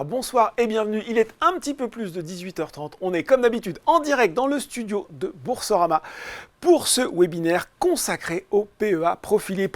Bonsoir et bienvenue. Il est un petit peu plus de 18h30. On est comme d'habitude en direct dans le studio de Boursorama pour ce webinaire consacré au PEA, profil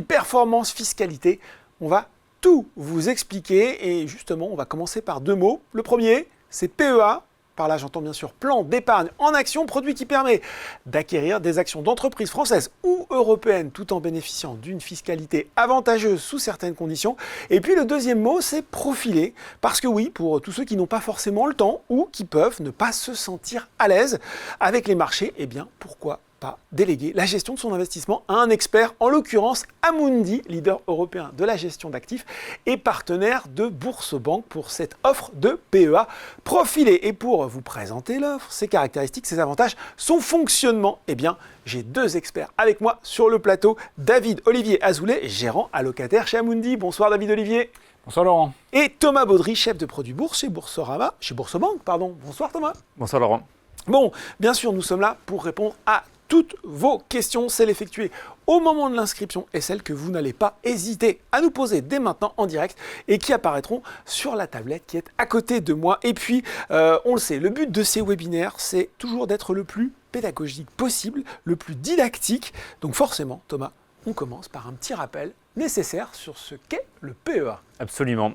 performance fiscalité. On va tout vous expliquer et justement on va commencer par deux mots. Le premier, c'est PEA. Par là, j'entends bien sûr plan d'épargne en action, produit qui permet d'acquérir des actions d'entreprises françaises ou européennes tout en bénéficiant d'une fiscalité avantageuse sous certaines conditions. Et puis le deuxième mot, c'est profiler. Parce que oui, pour tous ceux qui n'ont pas forcément le temps ou qui peuvent ne pas se sentir à l'aise avec les marchés, eh bien pourquoi pas déléguer la gestion de son investissement à un expert, en l'occurrence Amundi, leader européen de la gestion d'actifs et partenaire de Boursorama pour cette offre de PEA profilée. Et pour vous présenter l'offre, ses caractéristiques, ses avantages, son fonctionnement, eh bien, j'ai deux experts avec moi sur le plateau. David Olivier Azoulay, gérant allocataire chez Amundi. Bonsoir David Olivier. Bonsoir Laurent. Et Thomas Baudry, chef de produits bourse chez Boursorama, chez Boursorama, pardon. Bonsoir Thomas. Bonsoir Laurent. Bon, bien sûr, nous sommes là pour répondre à toutes vos questions, celles effectuées au moment de l'inscription et celles que vous n'allez pas hésiter à nous poser dès maintenant en direct et qui apparaîtront sur la tablette qui est à côté de moi. Et puis, on le sait, le but de ces webinaires, c'est toujours d'être le plus pédagogique possible, le plus didactique. Donc forcément, Thomas, on commence par un petit rappel nécessaire sur ce qu'est le PEA. Absolument.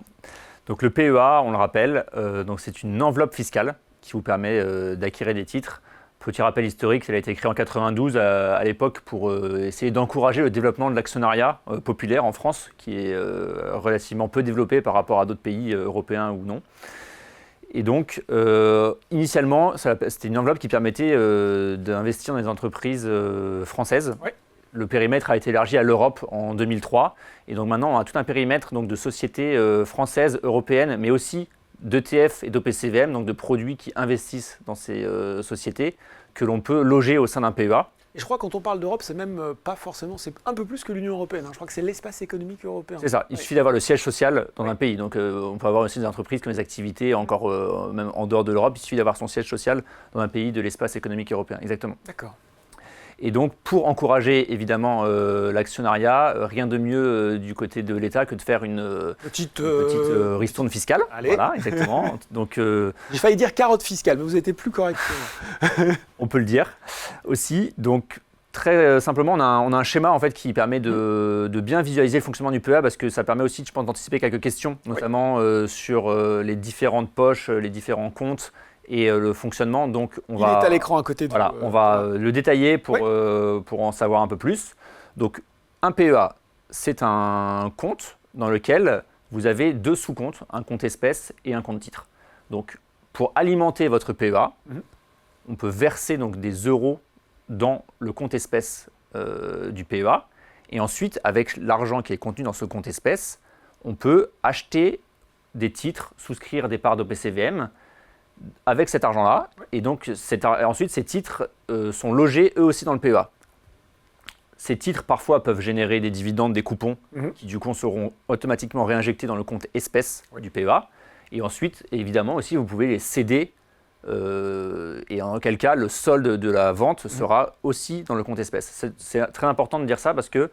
Donc le PEA, on le rappelle, donc c'est une enveloppe fiscale qui vous permet d'acquérir des titres. Petit rappel historique, ça a été créé en 92 à l'époque pour essayer d'encourager le développement de l'actionnariat populaire en France, qui est relativement peu développé par rapport à d'autres pays européens ou non. Et donc, initialement, c'était une enveloppe qui permettait d'investir dans les entreprises françaises. Oui. Le périmètre a été élargi à l'Europe en 2003. Et donc maintenant, on a tout un périmètre donc, de sociétés françaises, européennes, mais aussi d'ETF et d'OPCVM, donc de produits qui investissent dans ces sociétés, que l'on peut loger au sein d'un PEA. Et je crois que quand on parle d'Europe, c'est même pas forcément, c'est un peu plus que l'Union européenne. Je crois que c'est l'espace économique européen. C'est ça, il suffit d'avoir le siège social dans un pays. Donc on peut avoir aussi des entreprises qui ont des activités encore même en dehors de l'Europe. Il suffit d'avoir son siège social dans un pays de l'espace économique européen. Exactement. D'accord. Et donc, pour encourager évidemment l'actionnariat, rien de mieux du côté de l'État que de faire une petite ristourne fiscale. Allez. Voilà, exactement. Donc, j'ai failli dire carotte fiscale, mais vous étiez plus correct que moi. On peut le dire aussi. Donc, très simplement, on a un schéma en fait, qui permet de bien visualiser le fonctionnement du PEA parce que ça permet aussi, je pense, d'anticiper quelques questions, notamment sur les différentes poches, les différents comptes. Et le fonctionnement, donc Il est à l'écran à côté de Voilà, on va le détailler pour en savoir un peu plus. Donc, un PEA, c'est un compte dans lequel vous avez deux sous-comptes, un compte espèce et un compte titre. Donc, pour alimenter votre PEA, on peut verser donc, des euros dans le compte espèce du PEA. Et ensuite, avec l'argent qui est contenu dans ce compte espèce, on peut acheter des titres, souscrire des parts d'OPCVM, avec cet argent-là, et donc ensuite ces titres sont logés eux aussi dans le PEA. Ces titres parfois peuvent générer des dividendes, des coupons, qui du coup seront automatiquement réinjectés dans le compte espèce du PEA. Et ensuite, évidemment aussi, vous pouvez les céder, et en quel cas le solde de la vente sera aussi dans le compte espèce. C'est très important de dire ça parce que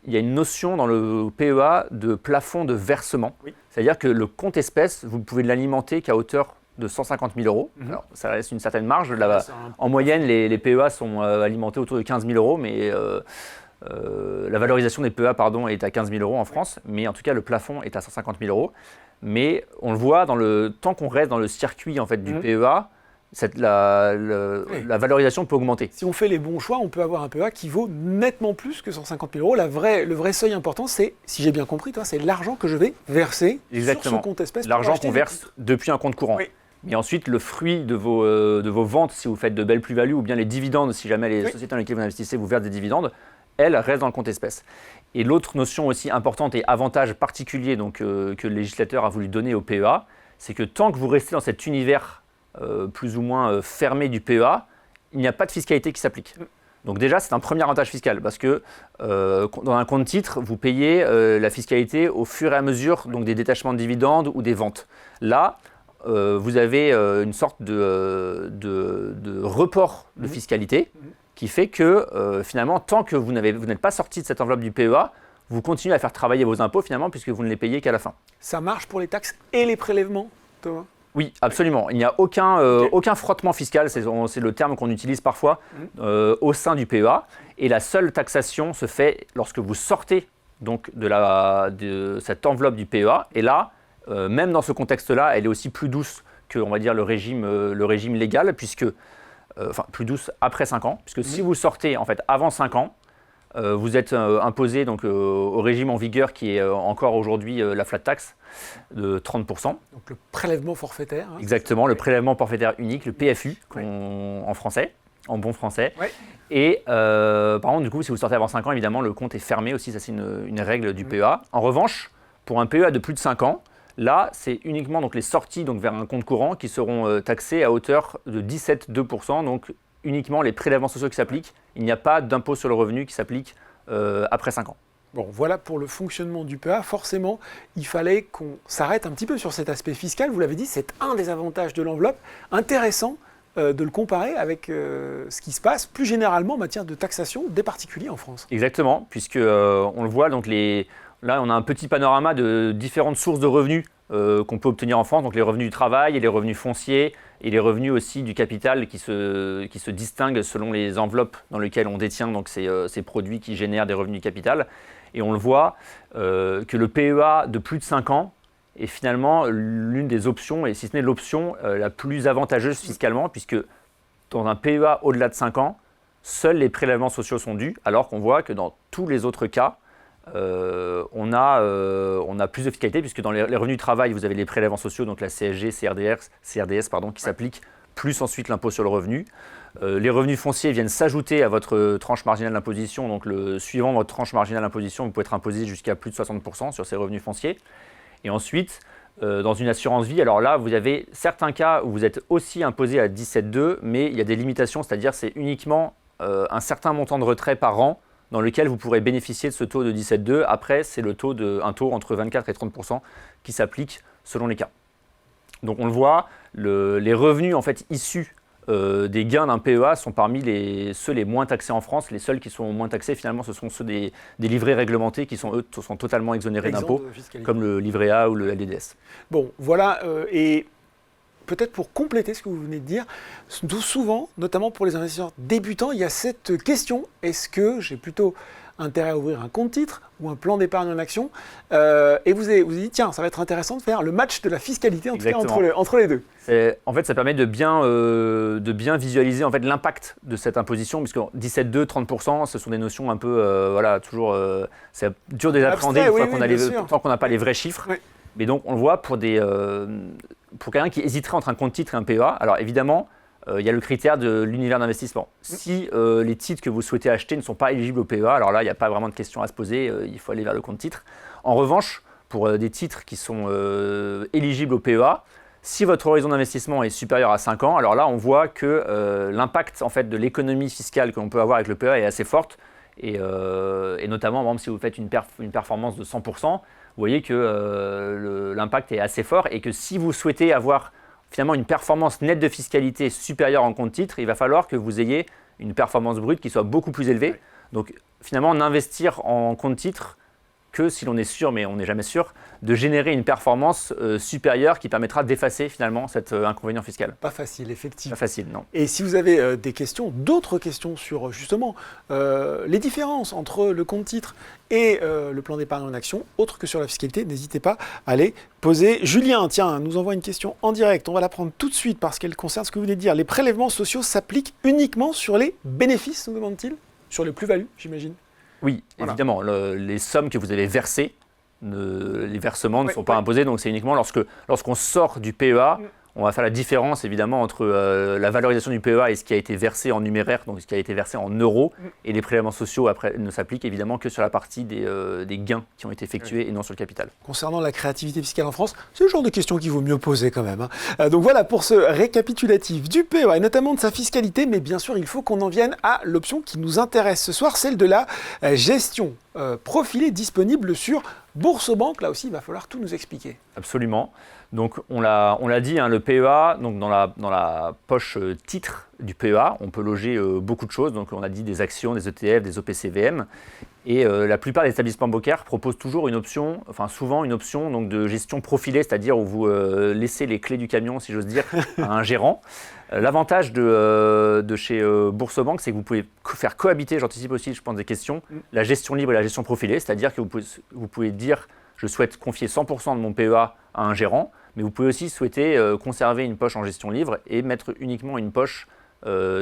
il y a une notion dans le PEA de plafond de versement. Oui. C'est-à-dire que le compte espèce, vous pouvez l'alimenter qu'à hauteur de 150 000 euros. Alors, ça reste une certaine marge. En moyenne, les PEA sont alimentés autour de 15 000 euros, mais la valorisation des PEA est à 15 000 euros en France, mais en tout cas, le plafond est à 150 000 euros. Mais on le voit, tant qu'on reste dans le circuit en fait, du PEA, la valorisation peut augmenter. Si on fait les bons choix, on peut avoir un PEA qui vaut nettement plus que 150 000 euros. Le vrai seuil important, c'est, si j'ai bien compris, c'est l'argent que je vais verser sur ce compte espèce. L'argent qu'on verse depuis un compte courant. Oui. Mais ensuite, le fruit de vos ventes, si vous faites de belles plus-values, ou bien les dividendes, si jamais les sociétés dans lesquelles vous investissez vous versent des dividendes, elles restent dans le compte espèce. Et l'autre notion aussi importante et avantage particulier donc, que le législateur a voulu donner au PEA, c'est que tant que vous restez dans cet univers plus ou moins fermé du PEA, il n'y a pas de fiscalité qui s'applique. Donc déjà, c'est un premier avantage fiscal parce que dans un compte titre, vous payez la fiscalité au fur et à mesure donc, des détachements de dividendes ou des ventes. Là, vous avez une sorte de report de fiscalité qui fait que finalement, tant que vous n'êtes pas sorti de cette enveloppe du PEA, vous continuez à faire travailler vos impôts finalement puisque vous ne les payez qu'à la fin. Ça marche pour les taxes et les prélèvements, Thomas? Oui, absolument. Il n'y a aucun frottement fiscal, c'est le terme qu'on utilise parfois, au sein du PEA. Et la seule taxation se fait lorsque vous sortez donc, de cette enveloppe du PEA. Et là, même dans ce contexte-là, elle est aussi plus douce que on va dire, le régime légal, plus douce après 5 ans. Puisque si vous sortez en fait, avant 5 ans, vous êtes imposé donc, au régime en vigueur qui est encore aujourd'hui la flat tax de 30%. Donc le prélèvement forfaitaire. Hein, exactement, le prélèvement forfaitaire unique, le PFU en français, en bon français. Ouais. Et par contre, du coup, si vous sortez avant 5 ans, évidemment, le compte est fermé aussi, ça c'est une règle du PEA. En revanche, pour un PEA de plus de 5 ans, là, c'est uniquement donc, les sorties donc, vers un compte courant qui seront taxées à hauteur de 17,2%, donc uniquement les prélèvements sociaux qui s'appliquent. Il n'y a pas d'impôt sur le revenu qui s'applique après 5 ans. Bon, voilà pour le fonctionnement du PEA. Forcément, il fallait qu'on s'arrête un petit peu sur cet aspect fiscal. Vous l'avez dit, c'est un des avantages de l'enveloppe. Intéressant de le comparer avec ce qui se passe plus généralement en matière de taxation des particuliers en France. Exactement, puisque on le voit, donc là on a un petit panorama de différentes sources de revenus qu'on peut obtenir en France, donc les revenus du travail et les revenus fonciers et les revenus aussi du capital qui se distinguent selon les enveloppes dans lesquelles on détient donc, ces produits qui génèrent des revenus du capital. Et on le voit que le PEA de plus de 5 ans est finalement l'une des options, et si ce n'est l'option la plus avantageuse fiscalement, puisque dans un PEA au-delà de 5 ans, seuls les prélèvements sociaux sont dus, alors qu'on voit que dans tous les autres cas, on a plus de fiscalité, puisque dans les revenus du travail, vous avez les prélèvements sociaux, donc la CSG, CRDS qui s'appliquent, plus ensuite l'impôt sur le revenu. Les revenus fonciers viennent s'ajouter à votre tranche marginale d'imposition, donc suivant votre tranche marginale d'imposition, vous pouvez être imposé jusqu'à plus de 60% sur ces revenus fonciers. Et ensuite, dans une assurance vie, alors là, vous avez certains cas où vous êtes aussi imposé à 17,2, mais il y a des limitations, c'est-à-dire c'est uniquement un certain montant de retrait par an dans lequel vous pourrez bénéficier de ce taux de 17,2. Après, c'est un taux entre 24 et 30% qui s'applique selon les cas. Donc on le voit, les revenus en fait, issus des gains d'un PEA sont parmi ceux les moins taxés en France. Les seuls qui sont moins taxés, finalement, ce sont ceux des livrets réglementés qui sont, eux, sont totalement exonérés d'impôts, comme le livret A ou le LDDS. Bon, voilà, et peut-être pour compléter ce que vous venez de dire, souvent, notamment pour les investisseurs débutants, il y a cette question, est-ce que j'ai plutôt intérêt à ouvrir un compte titre ou un plan d'épargne en action et vous avez dit, tiens, ça va être intéressant de faire le match de la fiscalité en tout cas, entre les deux. En fait, ça permet de bien visualiser en fait, l'impact de cette imposition, puisque 17,2, 30%, ce sont des notions un peu, toujours, c'est dur de les appréhender tant qu'on n'a pas les vrais chiffres. Oui. Mais donc, on le voit pour quelqu'un qui hésiterait entre un compte titre et un PEA. Alors évidemment, il y a le critère de l'univers d'investissement. Si les titres que vous souhaitez acheter ne sont pas éligibles au PEA, alors là, il n'y a pas vraiment de question à se poser, il faut aller vers le compte titre. En revanche, pour des titres qui sont éligibles au PEA, si votre horizon d'investissement est supérieur à 5 ans, alors là, on voit que l'impact en fait, de l'économie fiscale que l'on peut avoir avec le PEA est assez forte. Et notamment, par exemple, si vous faites une performance de 100%, vous voyez que l'impact est assez fort et que si vous souhaitez avoir finalement une performance nette de fiscalité supérieure en compte titre, il va falloir que vous ayez une performance brute qui soit beaucoup plus élevée. Oui. Donc finalement, n'investir en compte titre que si l'on est sûr, mais on n'est jamais sûr, de générer une performance supérieure qui permettra d'effacer finalement cet inconvénient fiscal. Pas facile, effectivement. Pas facile, non. Et si vous avez d'autres questions sur justement les différences entre le compte titre et le plan d'épargne en action, autre que sur la fiscalité, n'hésitez pas à les poser. Julien, tiens, nous envoie une question en direct. On va la prendre tout de suite parce qu'elle concerne ce que vous venez de dire. Les prélèvements sociaux s'appliquent uniquement sur les bénéfices, nous demande-t-il? Sur les plus-values, j'imagine? Oui, voilà. Évidemment. Les sommes que vous avez versées, les versements ne sont pas imposés. Donc c'est uniquement lorsqu'on sort du PEA, on va faire la différence évidemment entre la valorisation du PEA et ce qui a été versé en numéraire, donc ce qui a été versé en euros. Et les prélèvements sociaux après ne s'appliquent évidemment que sur la partie des gains qui ont été effectués et non sur le capital. Concernant la créativité fiscale en France, c'est le genre de question qu'il vaut mieux poser quand même. Donc voilà pour ce récapitulatif du PEA et notamment de sa fiscalité. Mais bien sûr, il faut qu'on en vienne à l'option qui nous intéresse ce soir, celle de la gestion profilée disponible sur Boursorama. Là aussi, il va falloir tout nous expliquer. Absolument. Donc on l'a dit, le PEA, donc dans la poche titre du PEA, on peut loger beaucoup de choses. Donc on a dit des actions, des ETF, des OPCVM. Et la plupart des établissements bancaires proposent toujours une option, enfin souvent une option donc, de gestion profilée, c'est-à-dire où vous laissez les clés du camion, si j'ose dire, à un gérant. L'avantage de chez Boursorama, c'est que vous pouvez faire cohabiter, j'anticipe aussi, je pense, des questions, la gestion libre et la gestion profilée, c'est-à-dire que vous pouvez dire je souhaite confier 100% de mon PEA à un gérant, mais vous pouvez aussi souhaiter conserver une poche en gestion libre et mettre uniquement une poche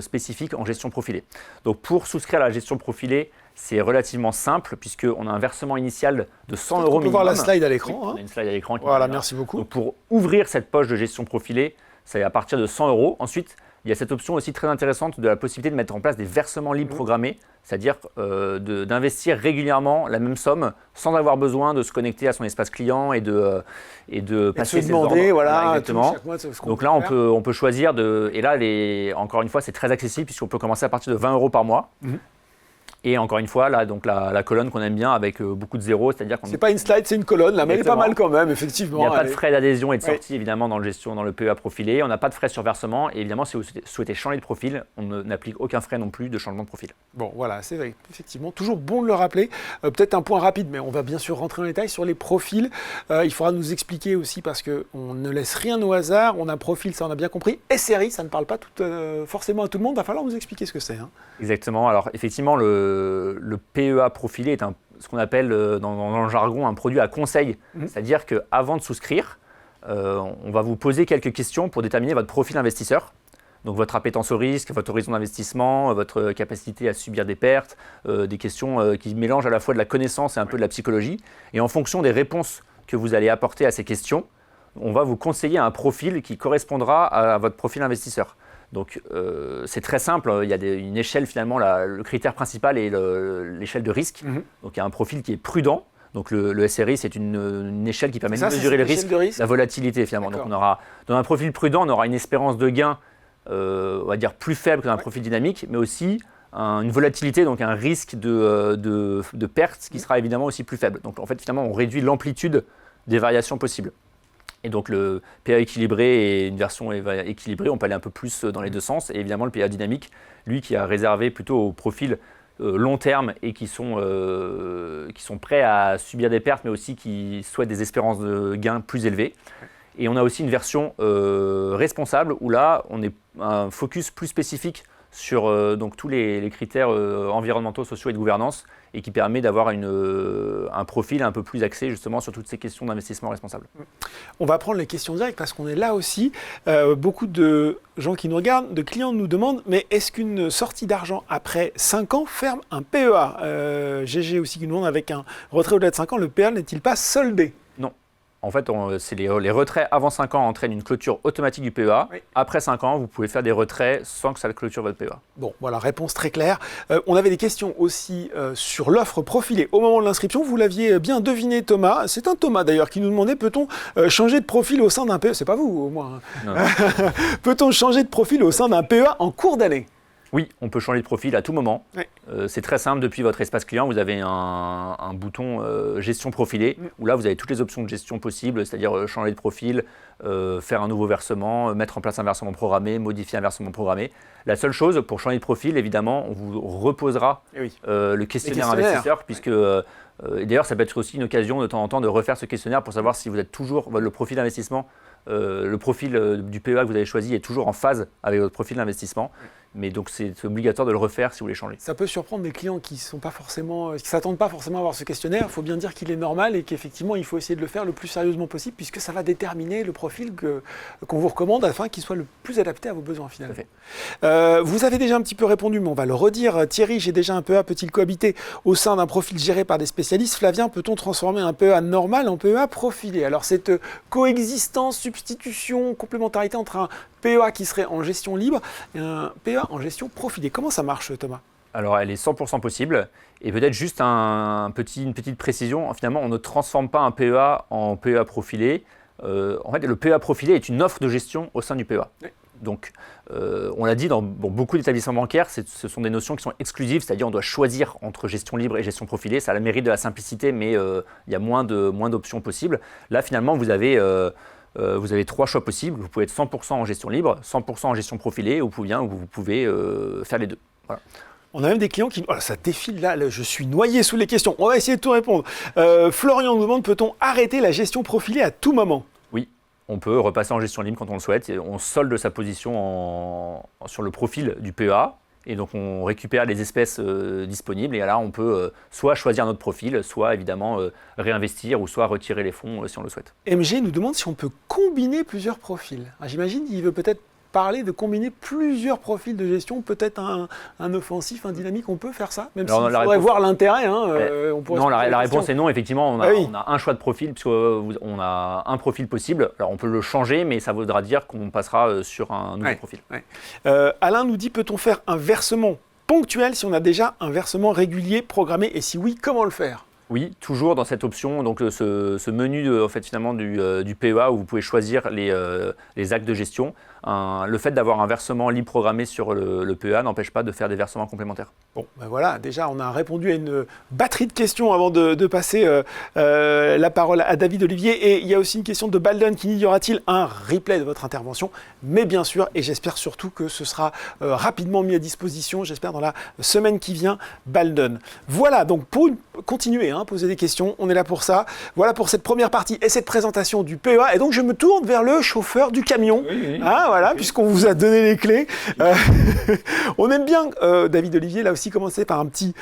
spécifique en gestion profilée. Donc pour souscrire à la gestion profilée, c'est relativement simple puisqu'on a un versement initial de 100 € minimum. On peut voir la slide à l'écran. Oui, on a une slide à l'écran. Voilà, merci beaucoup. Donc pour ouvrir cette poche de gestion profilée, c'est à partir de 100 €. Ensuite, il y a cette option aussi très intéressante de la possibilité de mettre en place des versements libres programmés, c'est-à-dire d'investir régulièrement la même somme sans avoir besoin de se connecter à son espace client et de passer ses ordres. Voilà, exactement. Chaque mois, donc là, on peut choisir et là, encore une fois, c'est très accessible puisqu'on peut commencer à partir de 20 € par mois. Et encore une fois, là, donc la colonne qu'on aime bien avec beaucoup de zéros, c'est-à-dire qu'on... C'est pas une slide, c'est une colonne, là, mais elle est pas mal quand même, effectivement. Il n'y a pas de frais d'adhésion et de sortie, évidemment, dans le PEA profilé. On n'a pas de frais sur versement. Et évidemment, si vous souhaitez changer de profil, on n'applique aucun frais non plus de changement de profil. Bon, voilà, c'est vrai, effectivement. Toujours bon de le rappeler. Peut-être un point rapide, mais on va bien sûr rentrer en détail sur les profils. Il faudra nous expliquer aussi, parce qu'on ne laisse rien au hasard. On a un profil, ça on a bien compris. SRI, ça ne parle pas forcément à tout le monde. Il va falloir nous expliquer ce que c'est. Exactement. Alors, effectivement, le PEA profilé est ce qu'on appelle dans le jargon un produit à conseil. C'est-à-dire qu'avant de souscrire, on va vous poser quelques questions pour déterminer votre profil investisseur. Donc votre appétence au risque, votre horizon d'investissement, votre capacité à subir des pertes, des questions qui mélangent à la fois de la connaissance et un peu de la psychologie. Et en fonction des réponses que vous allez apporter à ces questions, on va vous conseiller un profil qui correspondra à votre profil investisseur. Donc c'est très simple, il y a une échelle finalement, le critère principal est l'échelle de risque. Donc il y a un profil qui est prudent. Donc le SRI, c'est une échelle qui permet de mesurer le risque, la volatilité finalement. Donc dans un profil prudent, on aura une espérance de gain, on va dire plus faible que dans un profil dynamique, mais aussi une volatilité, donc un risque de perte qui sera évidemment aussi plus faible. Donc en fait finalement, on réduit l'amplitude des variations possibles. Et donc le PA équilibré et une version équilibrée, on peut aller un peu plus dans les deux sens. Et évidemment le PA dynamique, lui qui a réservé plutôt au profil long terme et qui sont prêts à subir des pertes, mais aussi qui souhaitent des espérances de gains plus élevées. Et on a aussi une version responsable où là, on est un focus plus spécifique sur donc tous les critères environnementaux, sociaux et de gouvernance et qui permet d'avoir un profil un peu plus axé justement sur toutes ces questions d'investissement responsable. On va prendre les questions directes parce qu'on est là aussi. Beaucoup de gens qui nous regardent, de clients nous demandent mais est-ce qu'une sortie d'argent après 5 ans ferme un PEA GG aussi qui nous demande avec un retrait au-delà de 5 ans, le PEA n'est-il pas soldé? Non. En fait, c'est les retraits avant 5 ans entraînent une clôture automatique du PEA. Oui. Après 5 ans, vous pouvez faire des retraits sans que ça clôture votre PEA. Bon, voilà, réponse très claire. On avait des questions aussi sur l'offre profilée au moment de l'inscription. Vous l'aviez bien deviné, Thomas. C'est un Thomas d'ailleurs qui nous demandait peut-on changer de profil au sein d'un PEA? C'est pas vous, au moins. Peut-on changer de profil au sein d'un PEA en cours d'année? Oui, on peut changer de profil à tout moment. Oui. C'est très simple, depuis votre espace client, vous avez un bouton gestion profilée, où là vous avez toutes les options de gestion possibles, c'est-à-dire changer de profil, faire un nouveau versement, mettre en place un versement programmé, modifier un versement programmé. La seule chose, pour changer de profil, évidemment, on vous reposera le questionnaire investisseur, puisque et d'ailleurs ça peut être aussi une occasion de temps en temps de refaire ce questionnaire pour savoir si vous êtes toujours, le profil d'investissement, le profil du PEA que vous avez choisi est toujours en phase avec votre profil d'investissement. Mais donc c'est obligatoire de le refaire si vous voulez changer. Ça peut surprendre des clients qui ne s'attendent pas forcément à avoir ce questionnaire. Il faut bien dire qu'il est normal et qu'effectivement il faut essayer de le faire le plus sérieusement possible puisque ça va déterminer le profil qu'on vous recommande afin qu'il soit le plus adapté à vos besoins finalement. Vous avez déjà un petit peu répondu, mais on va le redire. Thierry, j'ai déjà un PEA, peut-il cohabiter au sein d'un profil géré par des spécialistes? Flavien, peut-on transformer un PEA normal en PEA profilé? Alors cette coexistence, substitution, complémentarité entre un PEA qui serait en gestion libre et un PEA en gestion profilée. Comment ça marche, Thomas? Alors, elle est 100% possible. Et peut-être juste une petite précision. Finalement, on ne transforme pas un PEA en PEA profilé. En fait, le PEA profilé est une offre de gestion au sein du PEA. Oui. Donc, on l'a dit, dans beaucoup d'établissements bancaires, ce sont des notions qui sont exclusives, c'est-à-dire on doit choisir entre gestion libre et gestion profilée. Ça a le mérite de la simplicité, mais il y a moins d'options possibles. Là, finalement, vous avez 3 choix possibles. Vous pouvez être 100% en gestion libre, 100% en gestion profilée, ou bien vous pouvez faire les deux. Voilà. On a même des clients qui... Oh, ça défile là, je suis noyé sous les questions. On va essayer de tout répondre. Florian nous demande, peut-on arrêter la gestion profilée à tout moment ? Oui, on peut repasser en gestion libre quand on le souhaite. On solde sa position sur le profil du PEA. Et donc, on récupère les espèces disponibles. Et là, on peut soit choisir notre profil, soit évidemment réinvestir ou soit retirer les fonds si on le souhaite. MG nous demande si on peut combiner plusieurs profils. J'imagine qu'il veut peut-être parler de combiner plusieurs profils de gestion, peut-être un offensif, un dynamique, on peut faire ça, même s'il faudrait voir l'intérêt. Non, la réponse est non, effectivement, on a un choix de profil, puisqu'on a un profil possible. Alors on peut le changer, mais ça voudra dire qu'on passera sur un nouveau profil. Alain nous dit, peut-on faire un versement ponctuel si on a déjà un versement régulier programmé, et si oui, comment le faire ? Oui, toujours dans cette option, donc ce menu en fait, finalement, du PEA où vous pouvez choisir les actes de gestion. Le fait d'avoir un versement libre programmé sur le PEA n'empêche pas de faire des versements complémentaires. Bon, ben voilà, déjà on a répondu à une batterie de questions avant de passer la parole à David Olivier. Et il y a aussi une question de Balden qui dit, y aura-t-il un replay de votre intervention ? Mais bien sûr, et j'espère surtout que ce sera rapidement mis à disposition, j'espère dans la semaine qui vient, Balden. Voilà, donc pour continuer, poser des questions, on est là pour ça. Voilà pour cette première partie et cette présentation du PEA. Et donc je me tourne vers le chauffeur du camion. Oui. Voilà, puisqu'on vous a donné les clés. On aime bien, David Olivier, là aussi commencer par un petit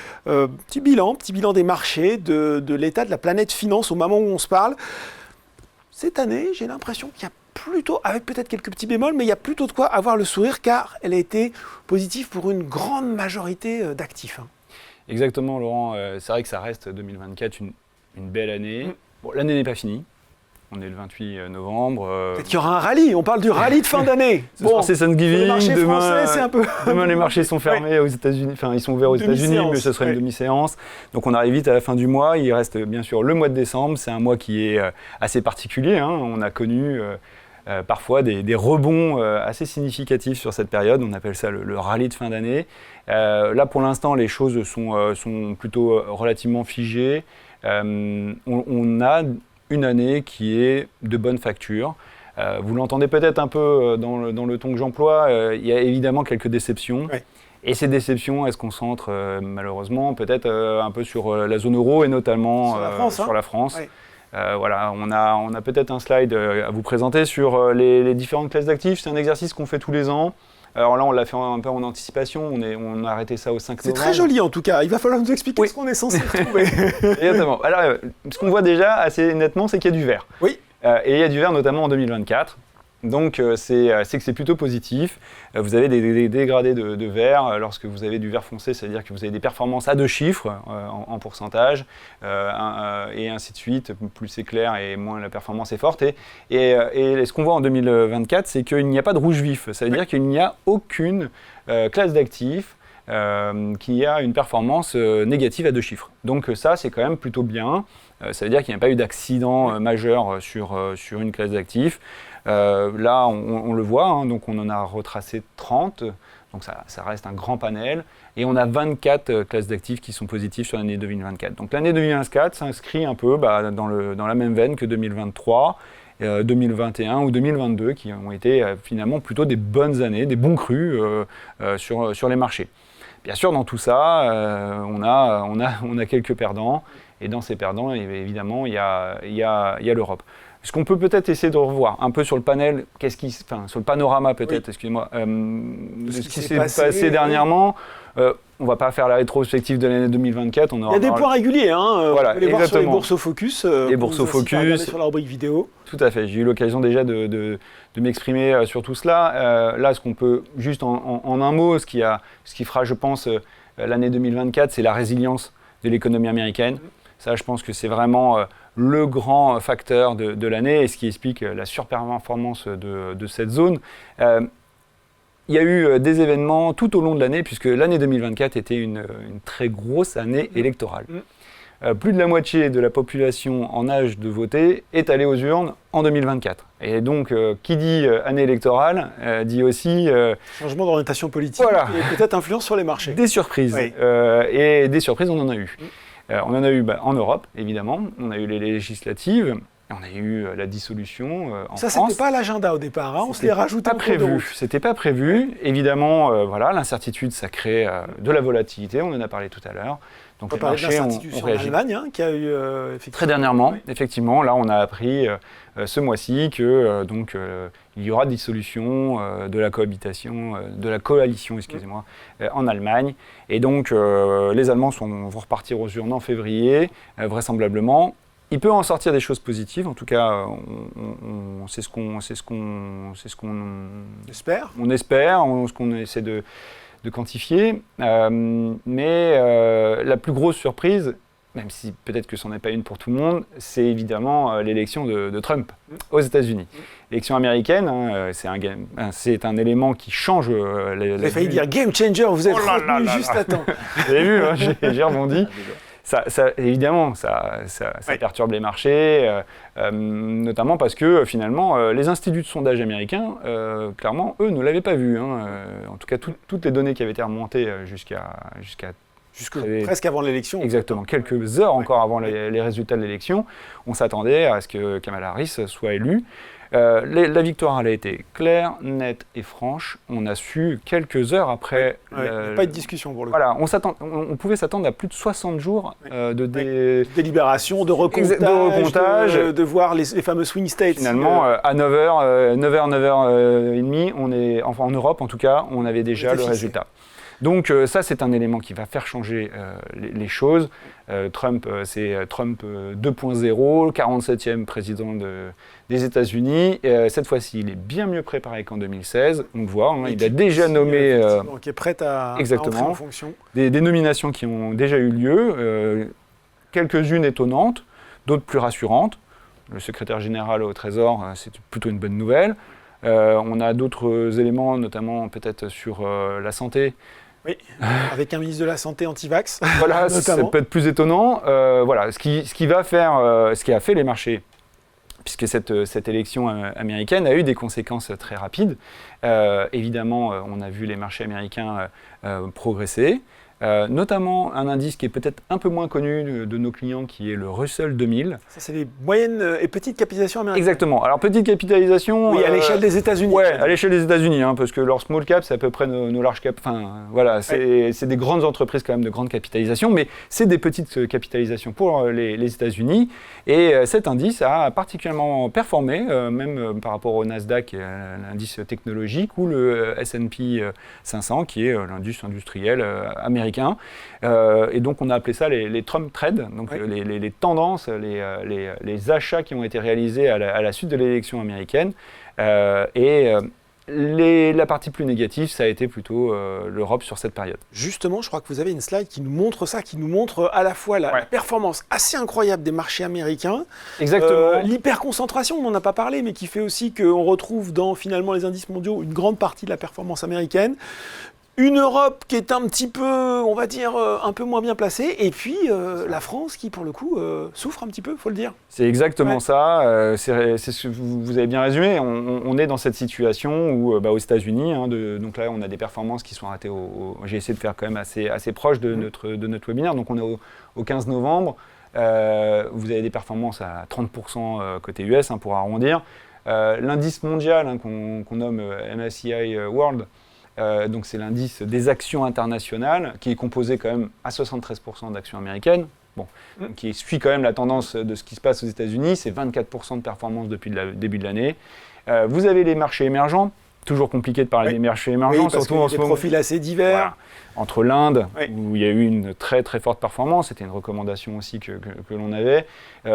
bilan des marchés, de l'état de la planète finance au moment où on se parle. Cette année, j'ai l'impression qu'il y a plutôt, avec peut-être quelques petits bémols, mais il y a plutôt de quoi avoir le sourire, car elle a été positive pour une grande majorité d'actifs. Exactement, Laurent. C'est vrai que ça reste 2024 une belle année. Bon, l'année n'est pas finie. On est le 28 novembre. Peut-être qu'il y aura un rallye. On parle du rallye de fin d'année. C'est Thanksgiving. Demain, c'est un peu... demain, les marchés sont fermés aux États-Unis. Enfin, ils sont ouverts aux États-Unis, mais ce sera une demi-séance. Donc, on arrive vite à la fin du mois. Il reste bien sûr le mois de décembre. C'est un mois qui est assez particulier. On a connu parfois des rebonds assez significatifs sur cette période. On appelle ça le rallye de fin d'année. Là, pour l'instant, les choses sont plutôt relativement figées. On a une année qui est de bonne facture. Vous l'entendez peut-être un peu dans le ton que j'emploie, il y a évidemment quelques déceptions. Oui. Et ces déceptions, elles se concentrent malheureusement peut-être un peu sur la zone euro et notamment sur la France. Oui. Voilà, on a peut-être un slide à vous présenter sur les différentes classes d'actifs. C'est un exercice qu'on fait tous les ans. Alors là, on l'a fait un peu en anticipation, on a arrêté ça au 5 novembre. C'est très joli en tout cas, il va falloir nous expliquer ce qu'on est censé retrouver. Exactement. Alors, ce qu'on voit déjà assez nettement, c'est qu'il y a du vert. Oui. Et il y a du vert notamment en 2024. Donc, c'est que c'est plutôt positif. Vous avez des dégradés de vert. Lorsque vous avez du vert foncé, c'est-à-dire que vous avez des performances à 2 chiffres en pourcentage, et ainsi de suite. Plus c'est clair et moins la performance est forte. Et ce qu'on voit en 2024, c'est qu'il n'y a pas de rouge vif. Ça veut dire qu'il n'y a aucune classe d'actifs qui a une performance négative à 2 chiffres. Donc ça, c'est quand même plutôt bien. Ça veut dire qu'il n'y a pas eu d'accident majeur sur une classe d'actifs. Là, on le voit, donc on en a retracé 30, donc ça reste un grand panel, et on a 24 classes d'actifs qui sont positives sur l'année 2024. Donc l'année 2024 s'inscrit un peu dans la même veine que 2023, 2021 ou 2022, qui ont été finalement plutôt des bonnes années, des bons crus sur les marchés. Bien sûr, dans tout ça, on a quelques perdants, et dans ces perdants, évidemment, il y a l'Europe. Ce qu'on peut peut-être essayer de revoir un peu sur le panel, sur le panorama peut-être, excusez-moi, ce qui s'est passé dernièrement. On ne va pas faire la rétrospective de l'année 2024. Il y a des points réguliers, Voilà, vous pouvez les voir sur les Bourses-Focus. Les Bourses-Focus. Sur la rubrique vidéo. Tout à fait, j'ai eu l'occasion déjà de m'exprimer sur tout cela. Là, ce qu'on peut, juste en un mot, ce qui fera, je pense, l'année 2024, c'est la résilience de l'économie américaine. Ça, je pense que c'est vraiment le grand facteur de l'année et ce qui explique la surperformance de cette zone. Il y a eu des événements tout au long de l'année, puisque l'année 2024 était une très grosse année électorale. Plus de la moitié de la population en âge de voter est allée aux urnes en 2024. Et donc, qui dit année électorale, dit aussi... changement d'orientation politique et peut-être influence sur les marchés. Des surprises. Oui. Et des surprises, on en a eu. On en a eu en Europe, évidemment. On a eu les législatives. On a eu la dissolution en Ça, France. c'était pas à l'agenda au départ, hein. On se l'est rajouté en cours de route. C'était pas prévu. Évidemment, voilà, l'incertitude, ça crée de la volatilité, on en a parlé tout à l'heure. Donc On peut les parler de marchés l'incertitude ont sur réagi. l'Allemagne, hein, qui a eu effectivement... Très dernièrement, Oui. effectivement, là on a appris ce mois-ci que il y aura dissolution de la cohabitation, de la coalition, excusez-moi, en Allemagne. Et donc les Allemands vont repartir aux urnes en février, vraisemblablement. Il peut en sortir des choses positives, en tout cas, c'est ce qu'on J'espère. on espère, ce qu'on essaie de quantifier. Mais la plus grosse surprise, même si peut-être que ce n'en est pas une pour tout le monde, c'est évidemment l'élection de Trump aux États-Unis. L'élection américaine, hein, c'est un élément qui change Vous avez failli dire game changer, vous êtes retenu juste à temps. Vous avez vu, hein, j'ai rebondi. Évidemment, ça perturbe les marchés, notamment parce que finalement, les instituts de sondage américains, clairement, eux ne l'avaient pas vu. Hein. En tout cas, toutes les données qui avaient été remontées Presque avant l'élection. Exactement, quelques heures encore avant les résultats de l'élection, on s'attendait à ce que Kamala Harris soit élue. La victoire, elle a été claire, nette et franche. On a su quelques heures après. Il n'y a pas eu de discussion pour le coup. Voilà, on pouvait s'attendre à plus de 60 jours de délibération, de recomptage, de voir les fameux swing states. Finalement, à 9h, 9h30, on est, enfin en Europe en tout cas, on avait déjà le résultat. Donc ça, c'est un élément qui va faire changer les choses. Trump, c'est Trump 2.0, 47e président des États-Unis. Cette fois-ci, il est bien mieux préparé qu'en 2016. On le voit, hein, il a déjà nommé... qui est prêt à entrer en fonction. Des nominations qui ont déjà eu lieu, quelques-unes étonnantes, d'autres plus rassurantes. Le secrétaire général au Trésor, c'est plutôt une bonne nouvelle. On a d'autres éléments, notamment peut-être sur la santé. Oui, avec un ministre de la Santé anti-vax. Voilà, ça peut être plus étonnant. Voilà, ce qui a fait les marchés, puisque cette élection américaine a eu des conséquences très rapides. Évidemment, on a vu les marchés américains progresser. Notamment un indice qui est peut-être un peu moins connu de nos clients, qui est le Russell 2000. Ça, c'est les moyennes et petites capitalisations américaines. Exactement. Alors, petite capitalisation... Oui, à l'échelle des États-Unis. Oui, à l'échelle des États-Unis, hein, parce que leur small cap, c'est à peu près nos large cap. Enfin, voilà, c'est des grandes entreprises quand même de grande capitalisation, mais c'est des petites capitalisations pour les États-Unis. Et cet indice a particulièrement performé, même par rapport au Nasdaq, l'indice technologique, ou le S&P 500, qui est l'indice industriel américain. Et donc on a appelé ça les Trump Trades, donc les tendances, les achats qui ont été réalisés à la suite de l'élection américaine. La partie plus négative, ça a été plutôt l'Europe sur cette période. Justement, je crois que vous avez une slide qui nous montre ça, qui nous montre à la fois la performance assez incroyable des marchés américains, l'hyperconcentration, on n'en a pas parlé, mais qui fait aussi qu'on retrouve dans finalement les indices mondiaux une grande partie de la performance américaine. Une Europe qui est un petit peu, on va dire, un peu moins bien placée, et puis la France qui, pour le coup, souffre un petit peu, il faut le dire. C'est exactement ça, c'est ce que vous avez bien résumé. On est dans cette situation où, aux États-Unis, hein, donc là, on a des performances qui sont arrêtées j'ai essayé de faire quand même assez proche de notre webinaire, donc on est au 15 novembre. Vous avez des performances à 30% côté US, hein, pour arrondir. L'indice mondial, hein, qu'on nomme MSCI World, donc c'est l'indice des actions internationales, qui est composé quand même à 73% d'actions américaines, qui suit quand même la tendance de ce qui se passe aux États-Unis. C'est 24% de performance depuis le début de l'année. Vous avez les marchés émergents, toujours compliqué de parler des marchés émergents, surtout en ce moment. Des profils assez divers. Voilà. Entre l'Inde, où il y a eu une très très forte performance, c'était une recommandation aussi que l'on avait,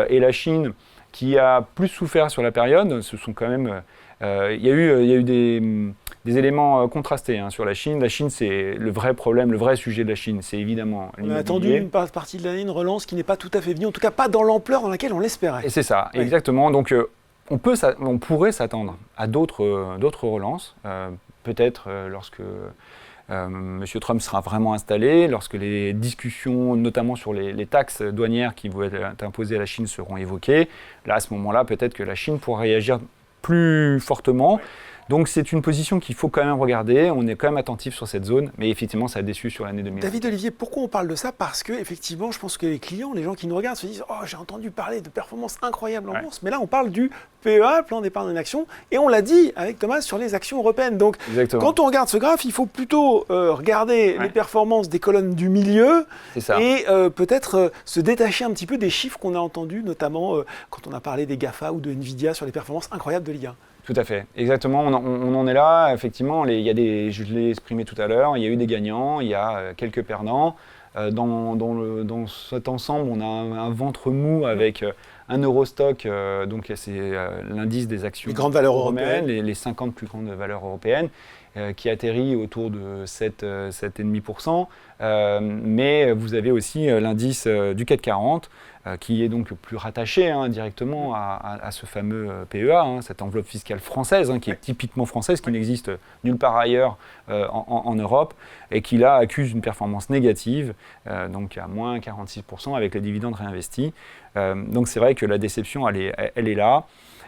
et la Chine, qui a plus souffert sur la période. Ce sont quand même... il y a eu des éléments contrastés, hein, sur la Chine. La Chine, c'est le vrai problème, le vrai sujet de la Chine, c'est évidemment l'immobilier. On a attendu une partie de l'année, une relance qui n'est pas tout à fait venue, en tout cas pas dans l'ampleur dans laquelle on l'espérait. Et c'est ça, exactement. Donc on pourrait s'attendre à d'autres relances, peut-être lorsque M. Trump sera vraiment installé, lorsque les discussions, notamment sur les taxes douanières qui vont être imposées à la Chine, seront évoquées. Là, à ce moment-là, peut-être que la Chine pourra réagir plus fortement. Donc c'est une position qu'il faut quand même regarder, on est quand même attentif sur cette zone, mais effectivement ça a déçu sur l'année 2020. David Olivier, pourquoi on parle de ça? Parce que effectivement, je pense que les clients, les gens qui nous regardent se disent « Oh, j'ai entendu parler de performances incroyables en bourse », mais là on parle du PEA, plan d'épargne en action, et on l'a dit avec Thomas sur les actions européennes. Donc quand on regarde ce graphe, il faut plutôt regarder les performances des colonnes du milieu et peut-être se détacher un petit peu des chiffres qu'on a entendus, notamment quand on a parlé des GAFA ou de Nvidia sur les performances incroyables de l'IA. Tout à fait, exactement, on en est là, effectivement, je l'ai exprimé tout à l'heure, il y a eu des gagnants, il y a quelques perdants. Dans cet ensemble, on a un ventre mou avec un Eurostock, donc c'est l'indice des actions les grandes valeurs européennes, les 50 plus grandes valeurs européennes, qui atterrit autour de 7,5%. Mais vous avez aussi l'indice du CAC 40, qui est donc plus rattaché directement à ce fameux PEA, cette enveloppe fiscale française, qui est typiquement française, qui n'existe nulle part ailleurs en Europe, et qui là accuse une performance négative, donc à moins 46% avec les dividendes réinvestis. Donc c'est vrai que la déception, elle est là.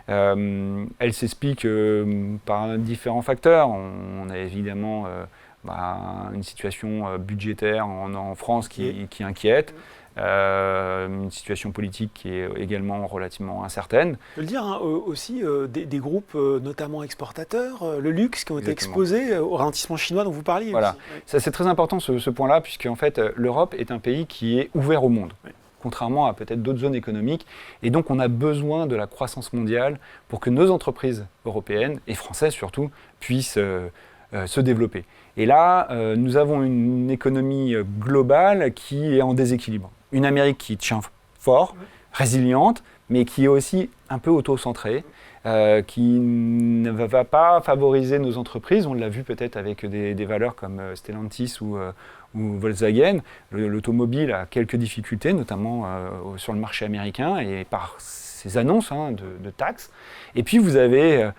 Elle s'explique par différents facteurs. On a évidemment une situation budgétaire en France qui inquiète. Une situation politique qui est également relativement incertaine. On peut le dire aussi, des groupes notamment exportateurs, le luxe, qui ont été exposés au ralentissement chinois dont vous parliez. Voilà, aussi. c'est très important ce point-là, puisque en fait, l'Europe est un pays qui est ouvert au monde. Oui. Contrairement à peut-être d'autres zones économiques. Et donc, on a besoin de la croissance mondiale pour que nos entreprises européennes, et françaises surtout, puissent se développer. Et là, nous avons une économie globale qui est en déséquilibre. Une Amérique qui tient fort, résiliente, mais qui est aussi un peu auto-centrée, qui ne va pas favoriser nos entreprises. On l'a vu peut-être avec des valeurs comme Stellantis ou Volkswagen. L'automobile a quelques difficultés, notamment sur le marché américain et par ses annonces de taxes. Et puis vous avez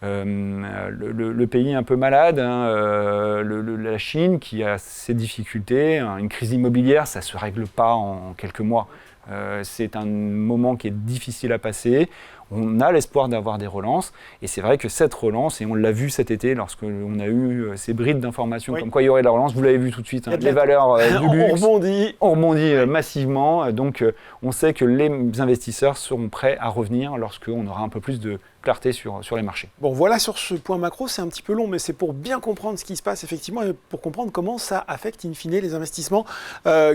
le pays un peu malade, la Chine qui a ses difficultés. Une crise immobilière, ça ne se règle pas en quelques mois. C'est un moment qui est difficile à passer. On a l'espoir d'avoir des relances. Et c'est vrai que cette relance, et on l'a vu cet été lorsqu'on a eu ces brides d'informations comme quoi il y aurait de la relance, vous l'avez vu tout de suite, les valeurs du luxe on rebondit massivement. Donc on sait que les investisseurs seront prêts à revenir lorsqu'on aura un peu plus de clarté sur les marchés. Bon, voilà, sur ce point macro, c'est un petit peu long, mais c'est pour bien comprendre ce qui se passe effectivement et pour comprendre comment ça affecte in fine les investissements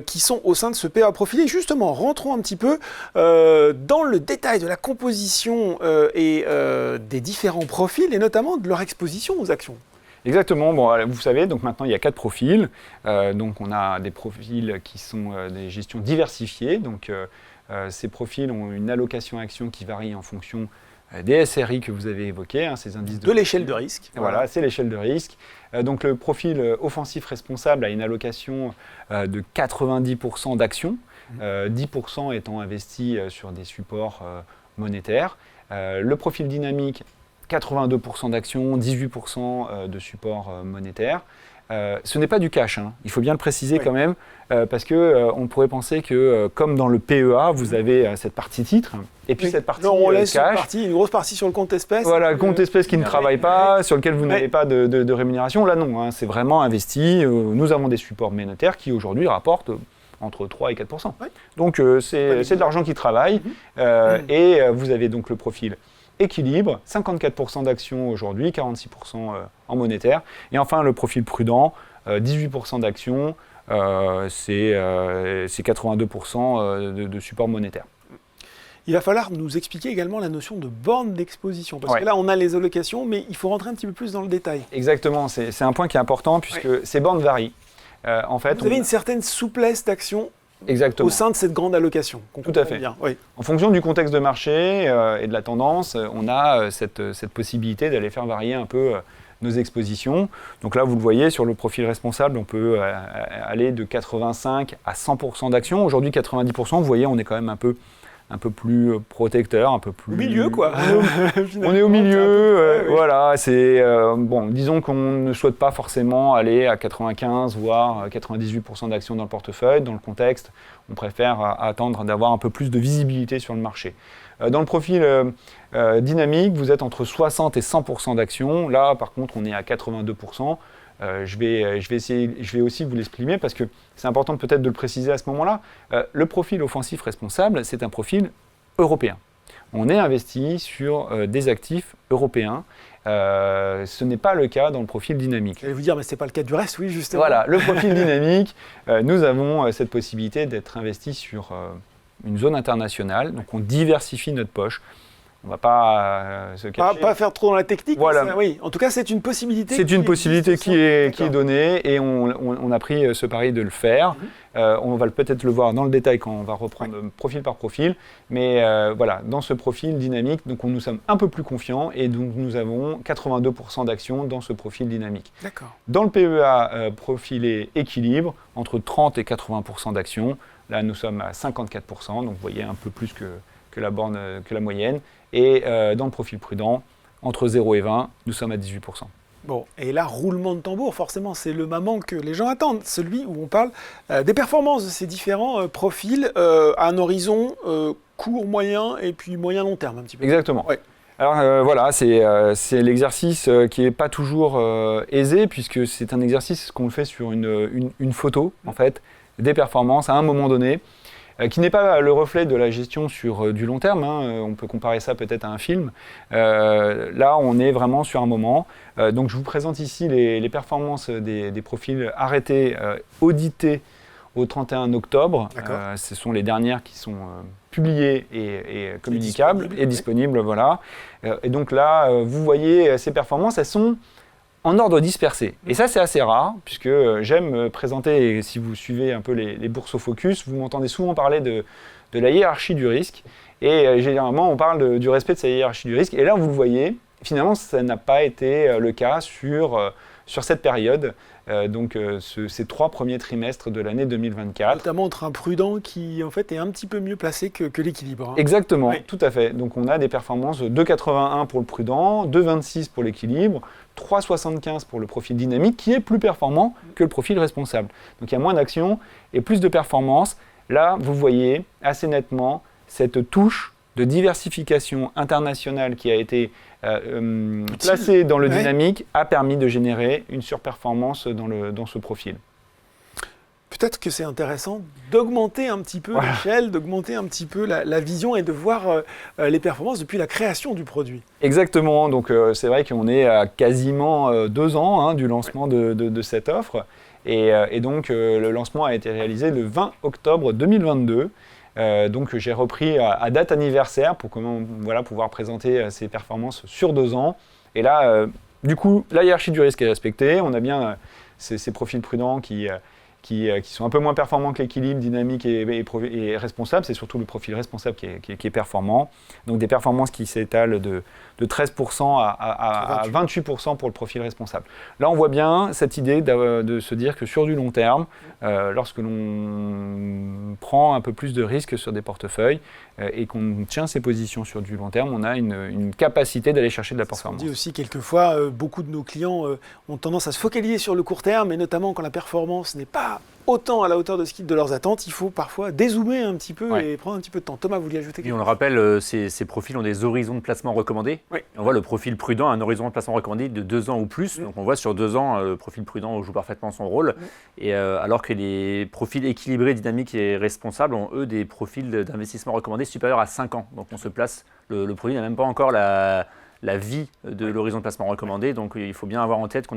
qui sont au sein de ce PEA profilé. Justement, rentrons un petit peu dans le détail de la composition et des différents profils et notamment de leur exposition aux actions. Exactement, vous savez, donc maintenant il y a 4 profils. Donc on a des profils qui sont des gestions diversifiées. Donc ces profils ont une allocation action qui varie en fonction des SRI que vous avez évoqués, ces indices de l'échelle de risque. Voilà, c'est l'échelle de risque. Donc le profil offensif responsable a une allocation de 90% d'actions, 10% étant investi sur des supports monétaires. Le profil dynamique, 82% d'actions, 18% de supports monétaires. Ce n'est pas du cash, il faut bien le préciser quand même, parce qu'on pourrait penser que, comme dans le PEA, vous avez cette partie titre, et puis cette partie on laisse cash. Une grosse partie sur le compte espèce. Voilà, le compte espèce qui ne travaille pas, sur lequel vous n'avez pas de rémunération. Là non, c'est vraiment investi. Nous avons des supports monétaires qui aujourd'hui rapportent entre 3 et 4%. Donc c'est de l'argent qui travaille, et vous avez donc le profil équilibre, 54% d'actions aujourd'hui, 46% en monétaire. Et enfin, le profil prudent, 18% d'actions, c'est 82% de support monétaire. Il va falloir nous expliquer également la notion de borne d'exposition. Parce que là, on a les allocations, mais il faut rentrer un petit peu plus dans le détail. Exactement, c'est un point qui est important puisque ces bornes varient. En fait, vous avez une certaine souplesse d'action au sein de cette grande allocation. Tout à fait. Bien. Oui. En fonction du contexte de marché et de la tendance, on a cette possibilité d'aller faire varier un peu nos expositions. Donc là, vous le voyez, sur le profil responsable, on peut aller de 85 à 100% d'actions. Aujourd'hui, 90%, vous voyez, on est quand même un peu plus protecteur, un peu plus... Au milieu, quoi. On est au milieu, voilà. C'est, disons qu'on ne souhaite pas forcément aller à 95, voire 98% d'actions dans le portefeuille. Dans le contexte, on préfère attendre d'avoir un peu plus de visibilité sur le marché. Dans le profil dynamique, vous êtes entre 60 et 100% d'actions. Là, par contre, on est à 82%. Je vais aussi vous l'exprimer parce que c'est important peut-être de le préciser à ce moment-là. Le profil offensif responsable, c'est un profil européen. On est investi sur des actifs européens. Ce n'est pas le cas dans le profil dynamique. J'allais vous dire, mais ce n'est pas le cas du reste, oui, justement. Voilà, le profil dynamique, nous avons cette possibilité d'être investi sur une zone internationale. Donc on diversifie notre poche. On ne va pas se cacher. Pas faire trop dans la technique. Voilà. Oui, en tout cas, c'est une possibilité. C'est une possibilité qui est donnée et on a pris ce pari de le faire. On va peut-être le voir dans le détail quand on va reprendre profil par profil. Mais voilà, dans ce profil dynamique, donc nous sommes un peu plus confiants et donc nous avons 82% d'actions dans ce profil dynamique. D'accord. Dans le PEA profilé équilibre, entre 30 et 80% d'actions, là nous sommes à 54%, donc vous voyez un peu plus que la moyenne. Et dans le profil prudent, entre 0 et 20, nous sommes à 18%. Bon, et là, roulement de tambour, forcément, c'est le moment que les gens attendent, celui où on parle des performances de ces différents profils à un horizon court, moyen et puis moyen-long terme un petit peu. Exactement. Ouais. Alors voilà, c'est l'exercice qui n'est pas toujours aisé puisque c'est un exercice qu'on fait sur une photo, en fait, des performances à un moment donné. Qui n'est pas le reflet de la gestion sur du long terme, hein. On peut comparer ça peut-être à un film. Là, on est vraiment sur un moment. Donc, je vous présente ici les performances des profils arrêtés, audités au 31 octobre. Ce sont les dernières qui sont publiées et communicables et disponibles. Voilà. Et donc là, vous voyez ces performances, elles sont en ordre dispersé. Et ça, c'est assez rare, puisque j'aime présenter, et si vous suivez un peu les bourses au focus, vous m'entendez souvent parler de la hiérarchie du risque. Et généralement, on parle du respect de sa hiérarchie du risque. Et là, vous le voyez, finalement, ça n'a pas été le cas sur cette période, ces 3 premiers trimestres de l'année 2024. Notamment entre un prudent qui, en fait, est un petit peu mieux placé que l'équilibre. Hein. Exactement, Oui. tout à fait. Donc, on a des performances de 2,81 pour le prudent, 2,26 pour l'équilibre, 3,75 pour le profil dynamique, qui est plus performant que le profil responsable. Donc, il y a moins d'actions et plus de performance. Là, vous voyez assez nettement cette touche de diversification internationale qui a été placée dans le dynamique a permis de générer une surperformance dans ce profil. Peut-être que c'est intéressant d'augmenter un petit peu l'échelle, d'augmenter un petit peu la vision et de voir les performances depuis la création du produit. Exactement, donc c'est vrai qu'on est à quasiment 2 ans du lancement de cette offre. Et donc le lancement a été réalisé le 20 octobre 2022. Donc j'ai repris à date anniversaire pour pouvoir présenter ces performances sur 2 ans. Et là, du coup, la hiérarchie du risque est respectée. On a bien ces profils prudents qui sont un peu moins performants que l'équilibre dynamique et responsable. C'est surtout le profil responsable qui est performant. Donc des performances qui s'étalent de 13% à 28% pour le profil responsable. Là, on voit bien cette idée de se dire que sur du long terme, lorsque l'on prend un peu plus de risques sur des portefeuilles et qu'on tient ses positions sur du long terme, on a une capacité d'aller chercher de la performance. On dit aussi quelquefois, beaucoup de nos clients ont tendance à se focaliser sur le court terme, et notamment quand la performance n'est pas autant à la hauteur de leurs attentes, il faut parfois dézoomer un petit peu et prendre un petit peu de temps. Thomas, vous vouliez ajouter quelque chose ? Et on le rappelle, ces profils ont des horizons de placement recommandés. Oui. On voit le profil prudent a un horizon de placement recommandé de 2 ans ou plus. Donc on voit sur 2 ans, le profil prudent joue parfaitement son rôle. Et alors que les profils équilibrés, dynamiques et responsables ont eux des profils d'investissement recommandés supérieurs à 5 ans. Donc on se place, le produit n'a même pas encore la vie de l'horizon de placement recommandé. Donc il faut bien avoir en tête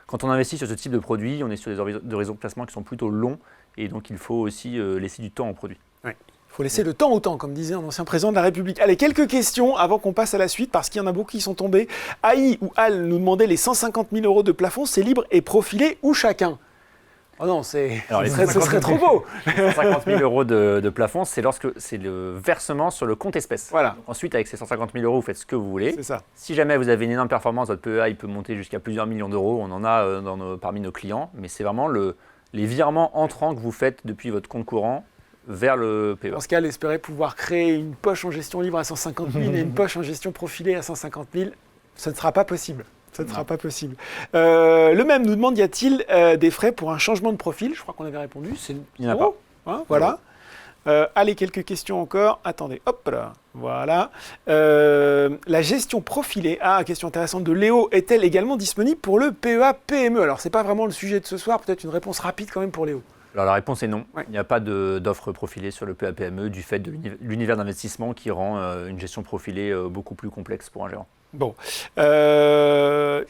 quand on investit sur ce type de produit, on est sur des horizons de placement qui sont plutôt longs. Et donc il faut aussi laisser du temps au produit. Oui. Il faut laisser le temps au temps, comme disait un ancien président de la République. Allez, quelques questions avant qu'on passe à la suite, parce qu'il y en a beaucoup qui sont tombés. AI ou Al nous demandait les 150 000 € de plafond, c'est libre et profilé ou chacun ? Oh non, ce serait trop beau. 150 000 € de plafond, c'est le versement sur le compte espèce. Voilà. Donc ensuite, avec ces 150 000 €, vous faites ce que vous voulez. C'est ça. Si jamais vous avez une énorme performance, votre PEA il peut monter jusqu'à plusieurs millions d'euros. On en a parmi nos clients, mais c'est vraiment les virements entrants que vous faites depuis votre compte courant vers le PEA. Dans ce cas, elle espérait pouvoir créer une poche en gestion libre à 150 000 et une poche en gestion profilée à 150 000. Ce ne sera pas possible. Ça ne sera pas possible. Le même nous demande, y a-t-il des frais pour un changement de profil ? Je crois qu'on avait répondu. Il n'y en a pas. Hein, voilà. Allez, quelques questions encore. Attendez, hop là, voilà. La gestion profilée, question intéressante de Léo, est-elle également disponible pour le PEA PME? Alors, c'est pas vraiment le sujet de ce soir, peut-être une réponse rapide quand même pour Léo. Alors la réponse est non. Ouais. Il n'y a pas d'offre profilée sur le PEA PME du fait de l'univers d'investissement qui rend une gestion profilée beaucoup plus complexe pour un gérant. Bon.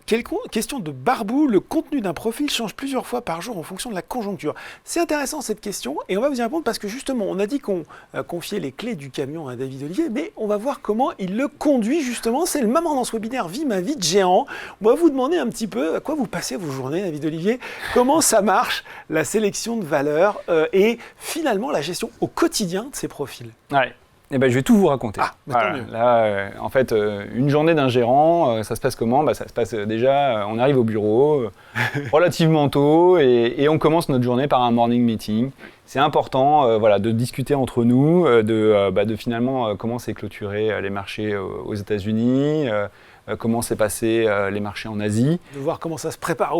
Question de Barbou. Le contenu d'un profil change plusieurs fois par jour en fonction de la conjoncture. C'est intéressant cette question et on va vous y répondre parce que justement, on a dit qu'on confiait les clés du camion à David Olivier, mais on va voir comment il le conduit justement. C'est le moment dans ce webinaire Vie ma vie de géant. On va vous demander un petit peu à quoi vous passez vos journées, David Olivier, comment ça marche, la sélection de valeurs et finalement la gestion au quotidien de ces profils. Ouais. Eh ben, je vais tout vous raconter. Tant mieux. Là, en fait, une journée d'un gérant, ça se passe comment? Ça se passe déjà, on arrive au bureau relativement tôt et on commence notre journée par un morning meeting. C'est important de discuter entre nous, de finalement comment s'est clôturé les marchés aux États-Unis, comment s'est passé les marchés en Asie. De voir comment ça se prépare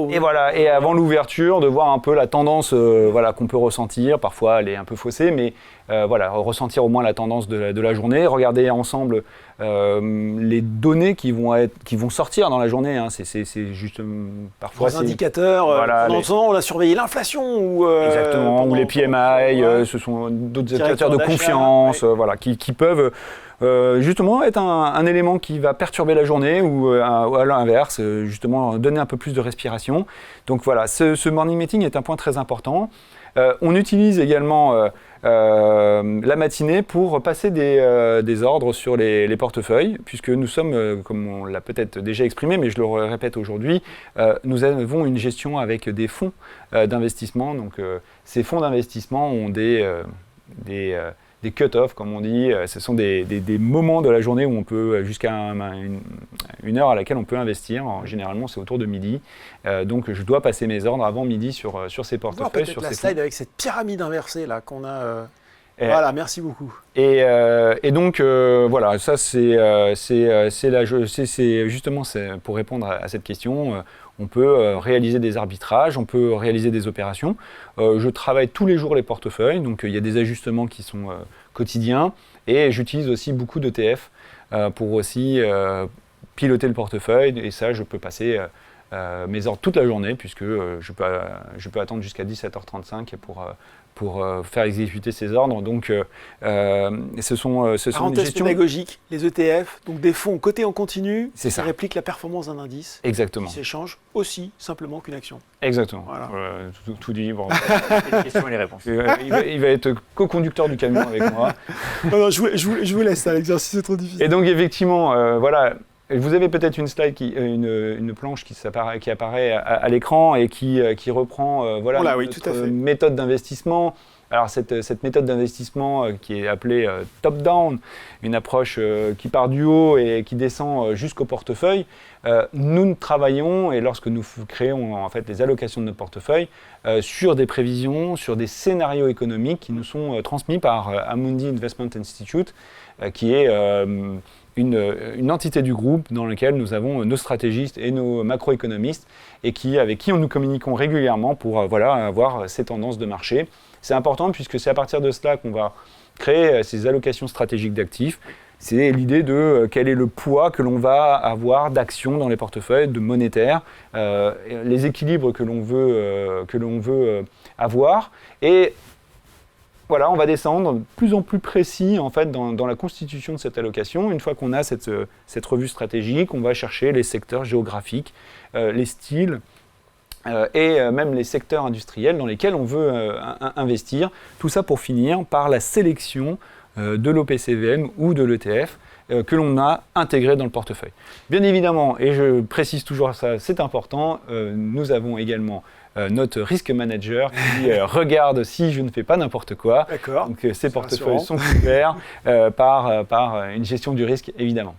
Et avant l'ouverture, de voir un peu la tendance qu'on peut ressentir. Parfois, elle est un peu faussée, mais ressentir au moins la tendance de la journée. Regarder ensemble les données qui vont sortir dans la journée. Hein. C'est juste parfois... Les indicateurs, on a surveillé l'inflation. Exactement, ou les PMI, ce sont d'autres indicateurs de confiance qui peuvent... justement être un élément qui va perturber la journée ou à l'inverse, justement donner un peu plus de respiration. Donc voilà, ce morning meeting est un point très important. On utilise également la matinée pour passer des ordres sur les portefeuilles, puisque nous sommes, comme on l'a peut-être déjà exprimé, mais je le répète aujourd'hui, nous avons une gestion avec des fonds d'investissement. Donc ces fonds d'investissement ont des cut-off, comme on dit. Ce sont des moments de la journée où on peut, jusqu'à une heure à laquelle on peut investir. Généralement, c'est autour de midi. Donc, je dois passer mes ordres avant midi sur ces portefeuilles. Peut-être sur la ces slide fonds. avec cette pyramide inversée là qu'on a. Voilà, merci beaucoup. Et donc, voilà, ça, c'est justement pour répondre à cette question. On peut réaliser des arbitrages, on peut réaliser des opérations. Je travaille tous les jours les portefeuilles, donc il y a des ajustements qui sont quotidiens. Et j'utilise aussi beaucoup d'ETF pour aussi piloter le portefeuille. Et ça, je peux passer mes ordres toute la journée, puisque je peux attendre jusqu'à 17h35 pour faire exécuter ces ordres. Donc, ce sont des gestions pédagogiques, les ETF, donc des fonds cotés en continu, qui répliquent la performance d'un indice. Exactement. Qui s'échangent aussi simplement qu'une action. Exactement. Voilà. Tout dit. Bon. Les questions et les réponses. Il va être co-conducteur du camion avec moi. Non, je vous laisse, l'exercice est trop difficile. Et donc, effectivement, vous avez peut-être une slide, une planche qui apparaît à l'écran et qui reprend notre méthode d'investissement. Alors cette méthode d'investissement qui est appelée top-down, une approche qui part du haut et qui descend jusqu'au portefeuille, nous travaillons, et lorsque nous créons en fait les allocations de notre portefeuille, sur des prévisions, sur des scénarios économiques qui nous sont transmis par Amundi Investment Institute, qui est une entité du groupe dans laquelle nous avons nos stratégistes et nos macroéconomistes et avec qui nous communiquons régulièrement pour avoir ces tendances de marché. C'est important puisque c'est à partir de cela qu'on va créer ces allocations stratégiques d'actifs. C'est l'idée de quel est le poids que l'on va avoir d'actions dans les portefeuilles, de monétaires, les équilibres que l'on veut avoir. Et voilà, on va descendre de plus en plus précis en fait, dans la constitution de cette allocation. Une fois qu'on a cette revue stratégique, on va chercher les secteurs géographiques, les styles et même les secteurs industriels dans lesquels on veut investir. Tout ça pour finir par la sélection de l'OPCVM ou de l'ETF que l'on a intégré dans le portefeuille. Bien évidemment, et je précise toujours ça, c'est important, nous avons également notre risk manager qui regarde si je ne fais pas n'importe quoi. D'accord. Donc ces portefeuilles sont couverts par une gestion du risque, évidemment.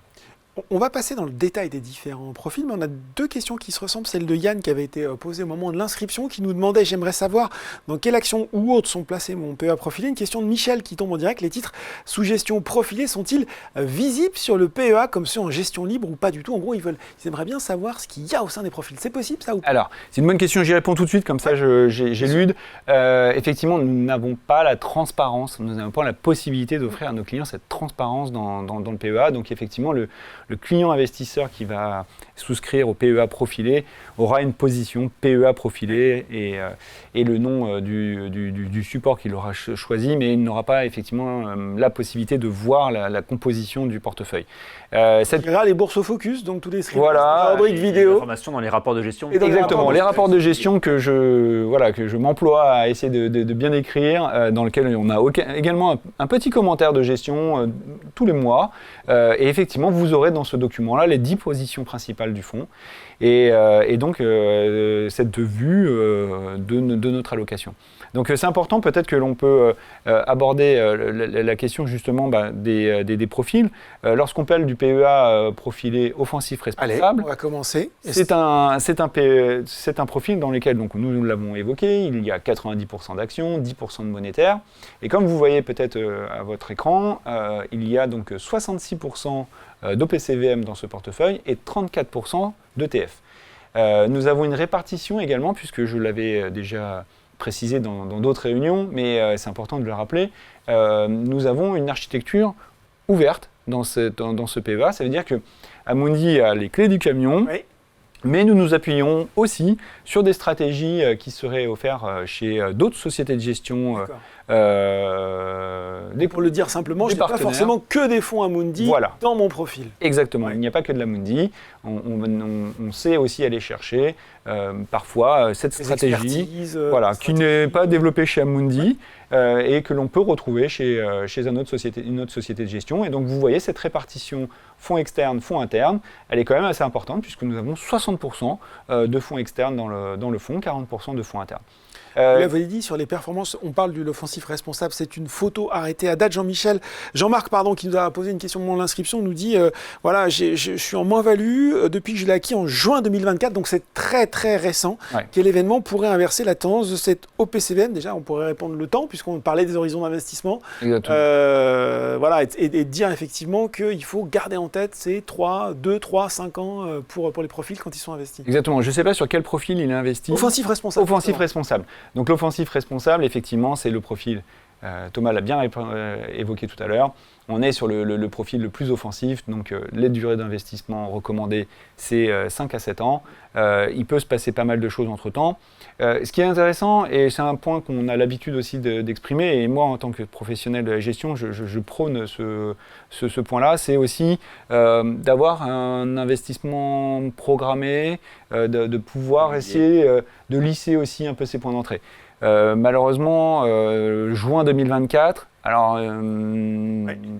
On va passer dans le détail des différents profils, mais on a deux questions qui se ressemblent. Celle de Yann qui avait été posée au moment de l'inscription, qui nous demandait, j'aimerais savoir dans quelle action ou autre sont placés mon PEA profilé. Une question de Michel qui tombe en direct, les titres sous gestion profilée sont-ils visibles sur le PEA comme ceux en gestion libre ou pas du tout? En gros, ils aimeraient bien savoir ce qu'il y a au sein des profils. C'est possible ça ou pas? Alors, c'est une bonne question, j'y réponds tout de suite, comme ça j'élude. Effectivement, nous n'avons pas la transparence, nous n'avons pas la possibilité d'offrir à nos clients cette transparence dans le PEA. Donc effectivement, le client investisseur qui va souscrire au PEA profilé aura une position PEA profilé et le nom du support qu'il aura choisi, mais il n'aura pas effectivement la possibilité de voir la composition du portefeuille. Il y aura les bourses au focus, donc tous les streams, voilà, les rubriques vidéo. Informations dans les rapports de gestion. Exactement, les rapports de gestion que je m'emploie à essayer de bien écrire, dans lequel on a également un petit commentaire de gestion tous les mois. Et effectivement, vous aurez dans ce document-là les 10 positions principales du fonds et donc cette vue de notre allocation. Donc c'est important, peut-être que l'on peut aborder la question justement des profils. Lorsqu'on parle du PEA profilé offensif responsable, allez, on va commencer. C'est un profil dans lequel, donc, nous l'avons évoqué, il y a 90% d'actions, 10% de monétaire. Et comme vous voyez peut-être à votre écran, il y a donc 66% d'OPCVM dans ce portefeuille et 34% d'ETF. Nous avons une répartition également, puisque je l'avais déjà précisé dans d'autres réunions, mais c'est important de le rappeler, nous avons une architecture ouverte dans ce PEA. Ça veut dire que Amundi a les clés du camion, oui, mais nous nous appuyons aussi sur des stratégies qui seraient offertes chez d'autres sociétés de gestion. Pour le dire simplement, je n'ai pas forcément que des fonds Amundi dans mon profil. Exactement, ouais. Il n'y a pas que de l'Amundi. On sait aussi aller chercher parfois cette stratégie qui n'est pas développée chez Amundi et que l'on peut retrouver chez une autre société de gestion. Et donc vous voyez cette répartition fonds externes, fonds internes, elle est quand même assez importante puisque nous avons 60% de fonds externes dans le fonds, 40% de fonds internes. Vous l'avez dit, sur les performances, on parle de l'offensif responsable, c'est une photo arrêtée à date. Jean-Marc, qui nous a posé une question au moment de l'inscription, nous dit, je suis en moins-value depuis que je l'ai acquis en juin 2024, donc c'est très très récent. Ouais. Quel événement pourrait inverser la tendance de cette OPCVM? Déjà, on pourrait répondre le temps, puisqu'on parlait des horizons d'investissement. Et dire effectivement qu'il faut garder en tête ces 2, 3, 5 ans pour les profils quand ils sont investis. Exactement, je ne sais pas sur quel profil il est investi. Offensif responsable. Offensif responsable. Donc l'offensif responsable, effectivement, c'est le profil, Thomas l'a bien évoqué tout à l'heure, on est sur le profil le plus offensif, donc les durées d'investissement recommandées, c'est 5 à 7 ans. Il peut se passer pas mal de choses entre-temps. Ce qui est intéressant, et c'est un point qu'on a l'habitude aussi d'exprimer, et moi en tant que professionnel de la gestion, je prône ce point-là, c'est aussi d'avoir un investissement programmé, de pouvoir essayer de lisser aussi un peu ses points d'entrée. Malheureusement, juin 2024, alors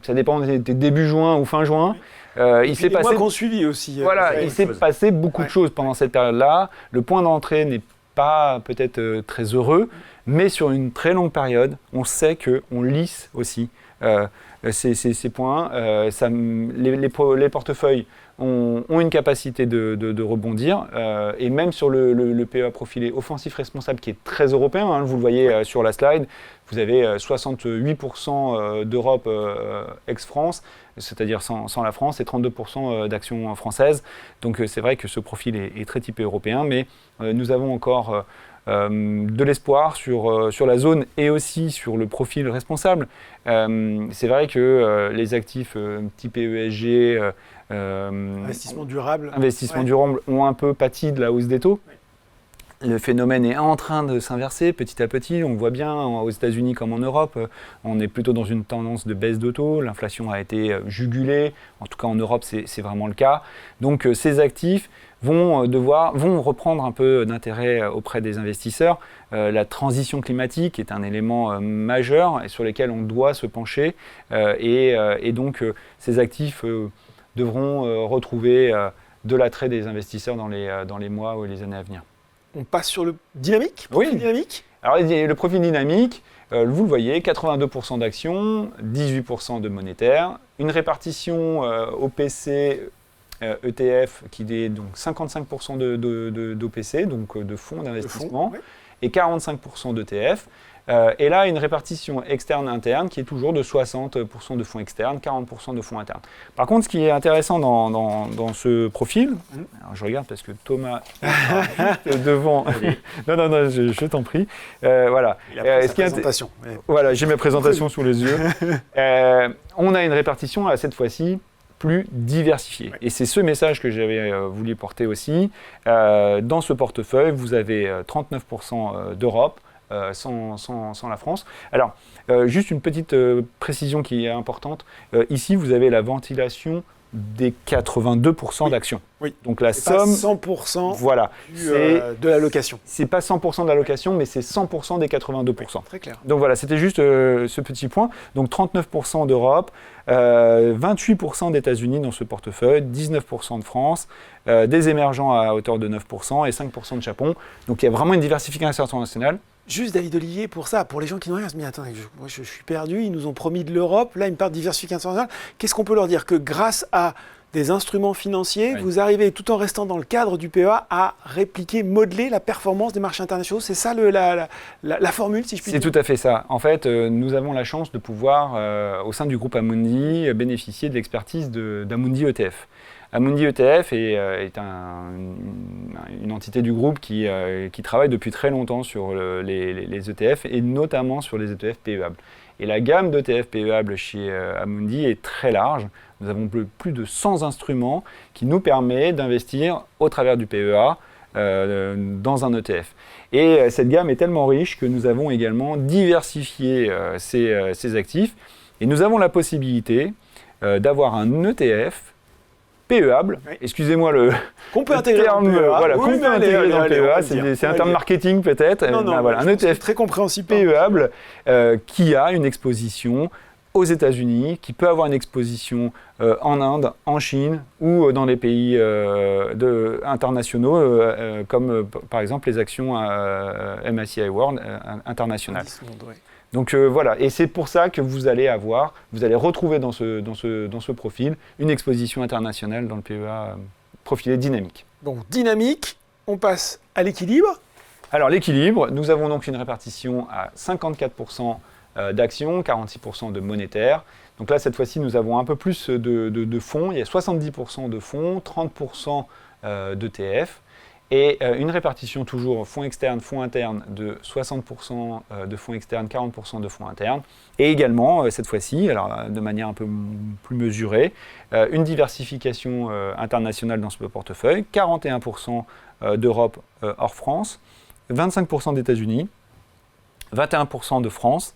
ça dépend des début juin ou fin juin. Il s'est passé qu'on suivi aussi. Il s'est passé beaucoup de choses pendant cette période-là. Le point d'entrée n'est pas peut-être très heureux, mais sur une très longue période, on sait qu'on lisse aussi ces points. Les portefeuilles ont une capacité de rebondir, et même sur le PEA profilé offensif responsable qui est très européen, vous le voyez sur la slide, vous avez 68% d'Europe ex-France, c'est-à-dire sans la France, et 32% d'actions françaises. Donc c'est vrai que ce profil est très typé européen, mais nous avons encore de l'espoir sur la zone et aussi sur le profil responsable. C'est vrai que les actifs type ESG, investissement durable ont un peu pâti de la hausse des taux. Le phénomène est en train de s'inverser petit à petit. On le voit bien aux États-Unis comme en Europe. On est plutôt dans une tendance de baisse de taux. L'inflation a été jugulée. En tout cas, en Europe, c'est vraiment le cas. Donc, ces actifs vont reprendre un peu d'intérêt auprès des investisseurs. La transition climatique est un élément majeur et sur lequel on doit se pencher. Et donc, ces actifs devront retrouver de l'attrait des investisseurs dans les mois ou les années à venir. On passe sur le dynamique. Dynamique. Alors le profil dynamique, vous le voyez, 82% d'actions, 18% de monétaire, une répartition OPC ETF qui est donc 55% d'OPC, donc de fonds d'investissement, oui. et 45% d'ETF. Et là, une répartition externe-interne qui est toujours de 60% de fonds externes, 40% de fonds internes. Par contre, ce qui est intéressant dans ce profil, alors je regarde parce que Thomas est devant. non, je t'en prie. Voilà. Il a pris sa présentation. Voilà, j'ai ma présentation sous les yeux. On a une répartition, cette fois-ci, plus diversifiée. Ouais. Et c'est ce message que j'avais voulu porter aussi. Dans ce portefeuille, vous avez 39% d'Europe, sans la France. Alors, juste une petite précision qui est importante. Ici, vous avez la ventilation des 82% d'actions. Oui. Donc la c'est somme... Pas 100% voilà, de l'allocation. C'est pas 100% de l'allocation, mais c'est 100% des 82%. Oui, très clair. Donc voilà, c'était juste ce petit point. Donc 39% d'Europe, 28% d'États-Unis dans ce portefeuille, 19% de France, des émergents à hauteur de 9% et 5% de Japon. Donc il y a vraiment une diversification internationale. Juste David Olivier, pour ça, pour les gens qui n'ont rien, mais attendez, moi je suis perdu, ils nous ont promis de l'Europe, là ils me parlent de diversification internationale. Qu'est-ce qu'on peut leur dire? Que grâce à des instruments financiers, oui. Vous arrivez, tout en restant dans le cadre du PEA, à répliquer, modeler la performance des marchés internationaux. C'est ça la formule, si je puis dire? C'est tout à fait ça. En fait, nous avons la chance de pouvoir, au sein du groupe Amundi, bénéficier de l'expertise d'Amundi ETF. Amundi ETF est une entité du groupe qui travaille depuis très longtemps sur les ETF et notamment sur les ETF PEables. Et la gamme d'ETF PEables chez Amundi est très large. Nous avons plus de 100 instruments qui nous permettent d'investir au travers du PEA dans un ETF. Et cette gamme est tellement riche que nous avons également diversifié ces actifs et nous avons la possibilité d'avoir un ETF PEable, oui. Excusez-moi qu'on peut intégrer terme, dans le PEA. Voilà, qu'on peut intégrer dans le PEA, c'est un terme marketing peut-être. Non, voilà, un ETF très compréhensible. PEable qui a une exposition aux États-Unis, qui peut avoir une exposition en Inde, en Chine ou dans les pays internationaux, comme par exemple les actions MSCI World internationales. Donc voilà, et c'est pour ça que vous allez retrouver dans ce profil une exposition internationale dans le PEA profilé dynamique. Bon, dynamique, on passe à l'équilibre. Alors l'équilibre, nous avons donc une répartition à 54% d'actions, 46% de monétaire. Donc là, cette fois-ci, nous avons un peu plus de fonds. Il y a 70% de fonds, 30% d'ETF. Et une répartition toujours fonds externes, fonds internes de 60% de fonds externes, 40% de fonds internes. Et également, cette fois-ci, alors de manière un peu plus mesurée, une diversification internationale dans ce portefeuille, 41% d'Europe hors France, 25% d'États-Unis, 21% de France,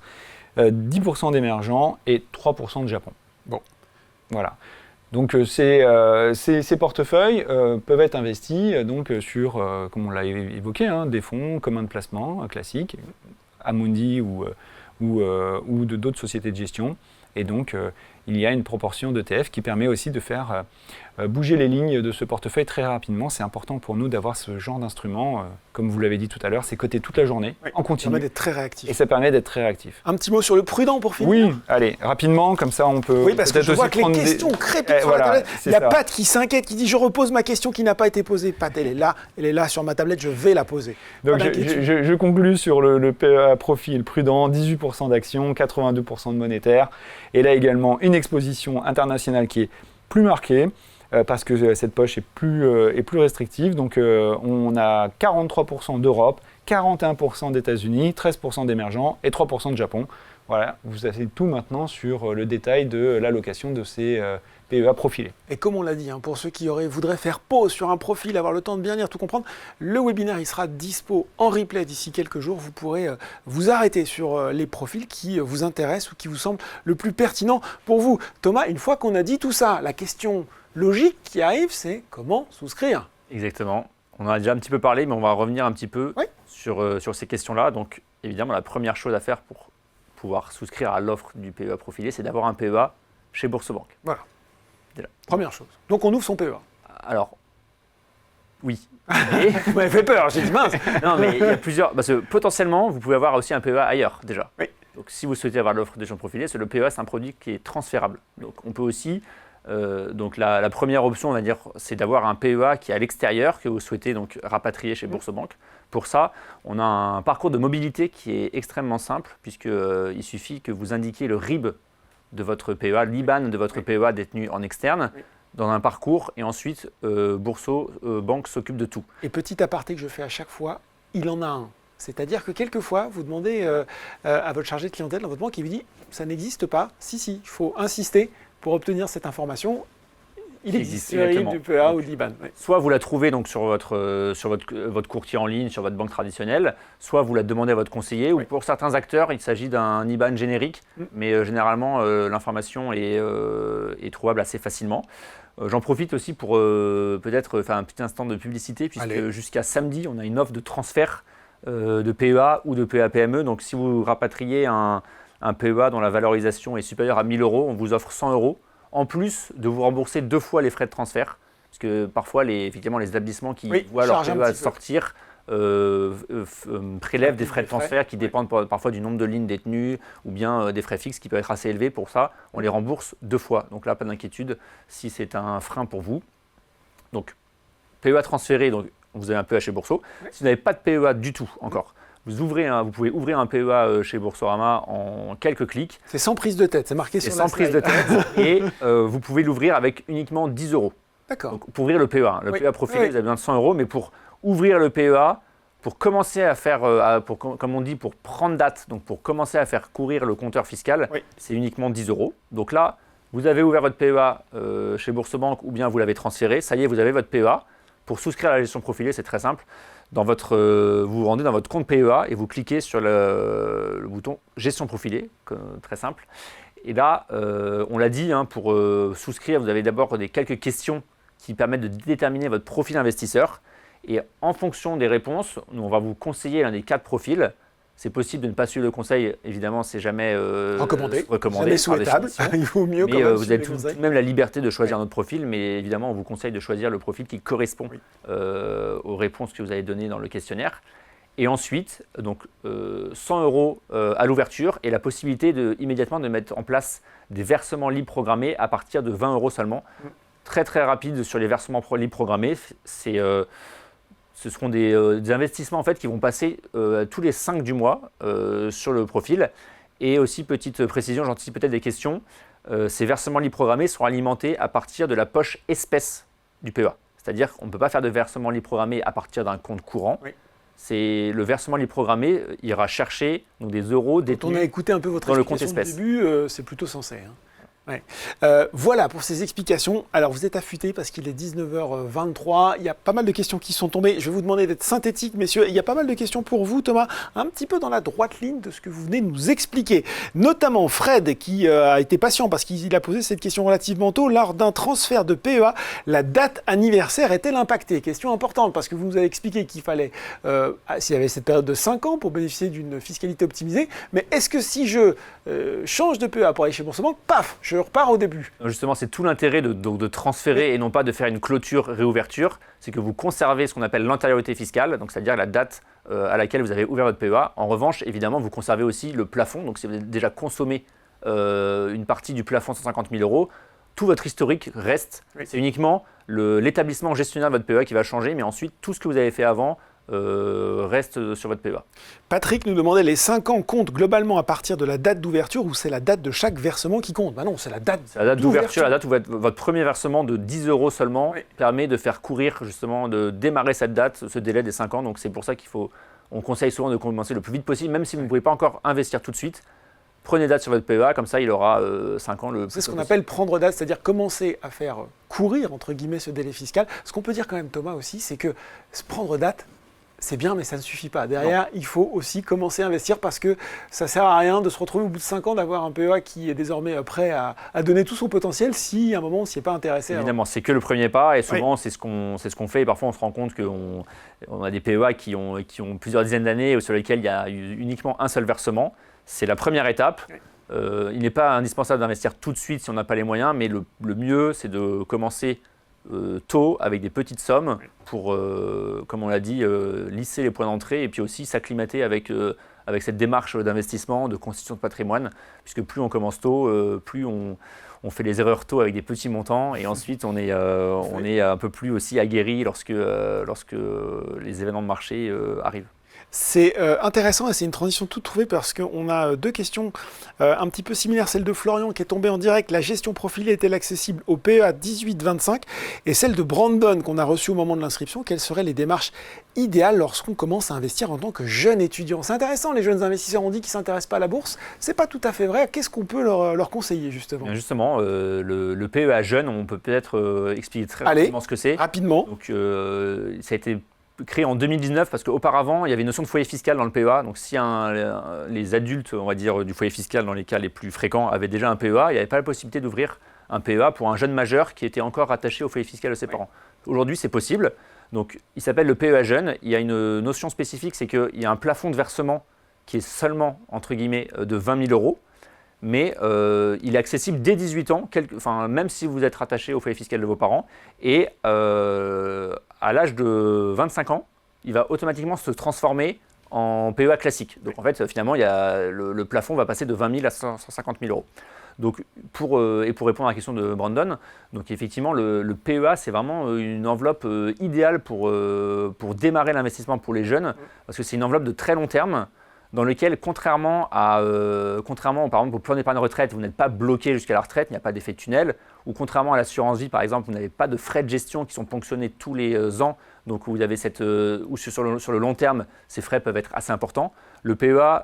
10% d'émergents et 3% de Japon. Bon, voilà. Donc ces portefeuilles peuvent être investis sur, comme on l'a évoqué, des fonds communs de placement classiques, Amundi ou d'autres sociétés de gestion. Et donc il y a une proportion d'ETF qui permet aussi de faire bouger les lignes de ce portefeuille très rapidement. C'est important pour nous d'avoir ce genre d'instrument. Comme vous l'avez dit tout à l'heure, c'est coté toute la journée, en continu. Ça permet d'être très réactif. Et ça permet d'être très réactif. Un petit mot sur le prudent pour finir. Oui, allez, rapidement, comme ça on peut... Oui, parce que je vois que les questions crépitent sur la tablette. Il y a Pat qui s'inquiète, qui dit « Je repose ma question qui n'a pas été posée ». Pat, elle est là sur ma tablette, je vais la poser. Donc je conclus sur le PEA profil prudent, 18% d'actions, 82% de monétaire. Et là également, une exposition internationale qui est plus marquée, parce que cette poche est plus restrictive. Donc on a 43% d'Europe, 41% d'États-Unis, 13% d'émergents et 3% de Japon. Voilà, vous avez tout maintenant sur le détail de l'allocation de ces PEA profilés. Et comme on l'a dit, pour ceux qui voudraient faire pause sur un profil, avoir le temps de bien lire, tout comprendre, le webinaire il sera dispo en replay d'ici quelques jours. Vous pourrez vous arrêter sur les profils qui vous intéressent ou qui vous semblent le plus pertinent pour vous. Thomas, une fois qu'on a dit tout ça, la question logique qui arrive, c'est comment souscrire? Exactement. On en a déjà un petit peu parlé, mais on va revenir un petit peu sur ces questions-là. Donc, évidemment, la première chose à faire pour pouvoir souscrire à l'offre du PEA profilé, c'est d'avoir un PEA chez Boursorama. Voilà. Déjà. Première chose. Donc, on ouvre son PEA. Alors, oui. Vous m'avez fait peur, j'ai dit mince. Non, mais il y a plusieurs... Parce que potentiellement, vous pouvez avoir aussi un PEA ailleurs, déjà. Oui. Donc, si vous souhaitez avoir l'offre de gestion profilée, le PEA, c'est un produit qui est transférable. Donc, on peut aussi Donc la première option, on va dire, c'est d'avoir un PEA qui est à l'extérieur, que vous souhaitez donc rapatrier chez Boursorama. Pour ça, on a un parcours de mobilité qui est extrêmement simple, puisqu'il suffit que vous indiquiez le RIB de votre PEA, l'IBAN de votre PEA détenu en externe, dans un parcours, et ensuite Boursorama s'occupe de tout. Et petit aparté que je fais à chaque fois, il en a un. C'est-à-dire que quelquefois, vous demandez à votre chargé de clientèle dans votre banque, il vous dit « ça n'existe pas ». Si, il faut insister pour obtenir cette information. Il existe le RIB du PEA ou de l'IBAN. Oui. Soit vous la trouvez donc sur votre courtier en ligne, sur votre banque traditionnelle, soit vous la demandez à votre conseiller, ou pour certains acteurs, il s'agit d'un IBAN générique, mais généralement, l'information est trouvable assez facilement. J'en profite aussi pour peut-être faire un petit instant de publicité, puisque jusqu'à samedi, on a une offre de transfert de PEA ou de PEA-PME. Donc si vous rapatriez un PEA dont la valorisation est supérieure à 1 000 €, on vous offre 100 €, en plus de vous rembourser 2 fois les frais de transfert. Parce que parfois, effectivement, les établissements qui voient leur PEA sortir prélèvent des frais de transfert qui dépendent parfois du nombre de lignes détenues ou bien des frais fixes qui peuvent être assez élevés. Pour ça, on les rembourse 2 fois. Donc là, pas d'inquiétude si c'est un frein pour vous. Donc, PEA transféré, donc vous avez un PEA chez Bourso. Si vous n'avez pas de PEA du tout encore, vous pouvez ouvrir un PEA chez Boursorama en quelques clics. C'est sans prise de tête, c'est marqué sur la slide. C'est sans prise de tête et vous pouvez l'ouvrir avec uniquement 10 €. D'accord. Donc, pour ouvrir le PEA. Le PEA profilé, vous avez besoin de 100 €, mais pour ouvrir le PEA, pour commencer à faire, comme on dit, pour prendre date, donc pour commencer à faire courir le compteur fiscal, c'est uniquement 10 €. Donc là, vous avez ouvert votre PEA chez Boursorama ou bien vous l'avez transféré. Ça y est, vous avez votre PEA. Pour souscrire à la gestion profilée, c'est très simple. Vous vous rendez dans votre compte PEA et vous cliquez sur le bouton gestion profilée, très simple. Et là, on l'a dit, pour souscrire, vous avez d'abord quelques questions qui permettent de déterminer votre profil investisseur. Et en fonction des réponses, nous, on va vous conseiller l'un des 4 profils. C'est possible de ne pas suivre le conseil, évidemment, c'est jamais recommandé. Jamais souhaitable. Il vaut mieux quand même. Vous avez tout de même la liberté de choisir notre profil, mais évidemment, on vous conseille de choisir le profil qui correspond aux réponses que vous avez données dans le questionnaire. Et ensuite, donc 100 € à l'ouverture et la possibilité immédiatement de mettre en place des versements libres programmés à partir de 20 € seulement. Très très rapide sur les versements libres programmés. Ce seront des investissements en fait, qui vont passer tous les 5 du mois sur le profil. Et aussi, petite précision, j'anticipe peut-être des questions, ces versements libres programmés seront alimentés à partir de la poche espèce du PEA. C'est-à-dire qu'on ne peut pas faire de versement libre programmé à partir d'un compte courant. C'est le versement libre programmé ira chercher donc, des euros détenus on a écouté un peu votre dans le compte espèce. espèce. Au début, c'est plutôt sensé. Voilà pour ces explications. Alors vous êtes affûtés parce qu'il est 19h23. Il y a pas mal de questions qui sont tombées. Je vais vous demander d'être synthétique, messieurs. Il y a pas mal de questions pour vous, Thomas, un petit peu dans la droite ligne de ce que vous venez de nous expliquer. Notamment Fred qui a été patient parce qu'il a posé cette question relativement tôt. Lors d'un transfert de PEA, la date anniversaire est-elle impactée? Question importante parce que vous nous avez expliqué qu'il fallait, s'il y avait cette période de 5 ans pour bénéficier d'une fiscalité optimisée. Mais est-ce que si je change de PEA pour aller chez Boursorama, paf, je repars au début? Justement, c'est tout l'intérêt de transférer et non pas de faire une clôture-réouverture. C'est que vous conservez ce qu'on appelle l'antériorité fiscale, donc c'est-à-dire la date à laquelle vous avez ouvert votre PEA. En revanche, évidemment, vous conservez aussi le plafond. Donc si vous avez déjà consommé une partie du plafond 150 000 €, tout votre historique reste. C'est uniquement l'établissement gestionnaire de votre PEA qui va changer, mais ensuite, tout ce que vous avez fait avant reste sur votre PEA. Patrick nous demandait, les 5 ans comptent globalement à partir de la date d'ouverture ou c'est la date de chaque versement qui compte? Non, c'est la date d'ouverture. La date où votre premier versement de 10 € seulement permet de faire courir, justement, de démarrer cette date, ce délai des 5 ans. Donc c'est pour ça on conseille souvent de commencer le plus vite possible, même si vous ne pouvez pas encore investir tout de suite. Prenez date sur votre PEA, comme ça il aura 5 ans le plus. C'est ce qu'on appelle prendre date, c'est-à-dire commencer à faire courir, entre guillemets, ce délai fiscal. Ce qu'on peut dire quand même, Thomas, aussi, c'est que prendre date, c'est bien, mais ça ne suffit pas. Derrière, il faut aussi commencer à investir parce que ça ne sert à rien de se retrouver au bout de 5 ans d'avoir un PEA qui est désormais prêt à donner tout son potentiel si à un moment on ne s'y est pas intéressé. Évidemment, c'est que le premier pas et souvent c'est ce qu'on fait et parfois on se rend compte qu'on a des PEA qui ont plusieurs dizaines d'années sur lesquels il y a uniquement un seul versement. C'est la première étape. Il n'est pas indispensable d'investir tout de suite si on n'a pas les moyens, mais le mieux c'est de commencer tôt avec des petites sommes pour, comme on l'a dit, lisser les points d'entrée et puis aussi s'acclimater avec cette démarche d'investissement, de constitution de patrimoine, puisque plus on commence tôt, plus on fait les erreurs tôt avec des petits montants et ensuite on est un peu plus aussi aguerri lorsque les événements de marché arrivent. C'est intéressant et c'est une transition toute trouvée parce qu'on a deux questions un petit peu similaires. Celle de Florian qui est tombée en direct. La gestion profilée est-elle accessible au PEA 18-25 ? Et celle de Brandon qu'on a reçue au moment de l'inscription. Quelles seraient les démarches idéales lorsqu'on commence à investir en tant que jeune étudiant ? C'est intéressant, les jeunes investisseurs ont dit qu'ils ne s'intéressent pas à la bourse. C'est pas tout à fait vrai. Qu'est-ce qu'on peut leur conseiller justement ? Bien justement, le PEA jeune, on peut peut-être expliquer très rapidement ce que c'est. Rapidement. Donc, ça a été créé en 2019 parce qu'auparavant, il y avait une notion de foyer fiscal dans le PEA. Donc, si les adultes, on va dire, du foyer fiscal dans les cas les plus fréquents avaient déjà un PEA, il n'y avait pas la possibilité d'ouvrir un PEA pour un jeune majeur qui était encore rattaché au foyer fiscal de ses parents. Aujourd'hui, c'est possible. Donc, il s'appelle le PEA jeune. Il y a une notion spécifique, c'est qu'il y a un plafond de versement qui est seulement, entre guillemets, de 20 000 euros. Mais il est accessible dès 18 ans, même si vous êtes rattaché au foyer fiscal de vos parents. Et à l'âge de 25 ans, il va automatiquement se transformer en PEA classique. Donc en fait, finalement, le plafond va passer de 20 000 à 150 000 euros. Donc, pour répondre à la question de Brandon, donc effectivement, le PEA, c'est vraiment une enveloppe idéale pour démarrer l'investissement pour les jeunes, parce que c'est une enveloppe de très long terme, dans lequel, contrairement par exemple, au plan d'épargne retraite, vous n'êtes pas bloqué jusqu'à la retraite, il n'y a pas d'effet tunnel, ou contrairement à l'assurance vie, par exemple, vous n'avez pas de frais de gestion qui sont ponctionnés tous les ans, donc vous avez ou sur le long terme, ces frais peuvent être assez importants. Le PEA,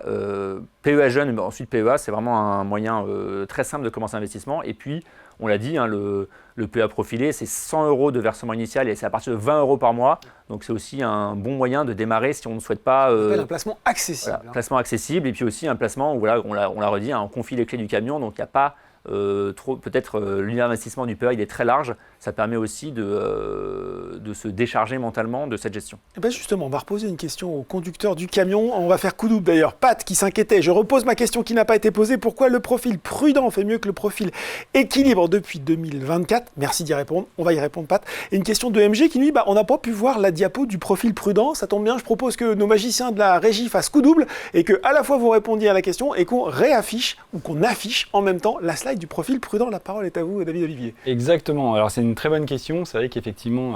PEA jeune, mais ensuite PEA, c'est vraiment un moyen très simple de commencer l'investissement. Et puis, on l'a dit, le PEA profilé, c'est 100 euros de versement initial et c'est à partir de 20 euros par mois. Donc, c'est aussi un bon moyen de démarrer si on ne souhaite pas… un placement accessible. Voilà, placement accessible et puis aussi un placement où, voilà, on l'a redit, on confie les clés du camion, donc il n'y a pas… peut-être l'investissement du PEA il est très large, ça permet aussi de se décharger mentalement de cette gestion. Et bien justement, on va reposer une question au conducteur du camion, on va faire coup double d'ailleurs. Pat qui s'inquiétait, je repose ma question qui n'a pas été posée, pourquoi le profil prudent fait mieux que le profil équilibre depuis 2024 ? Merci d'y répondre, on va y répondre Pat. Et une question de MG qui nous dit, on n'a pas pu voir la diapo du profil prudent, ça tombe bien, je propose que nos magiciens de la régie fassent coup double et que à la fois vous répondiez à la question et qu'on réaffiche ou qu'on affiche en même temps la slide du profil prudent. La parole est à vous, David Olivier. Exactement. Alors, c'est une très bonne question. C'est vrai qu'effectivement,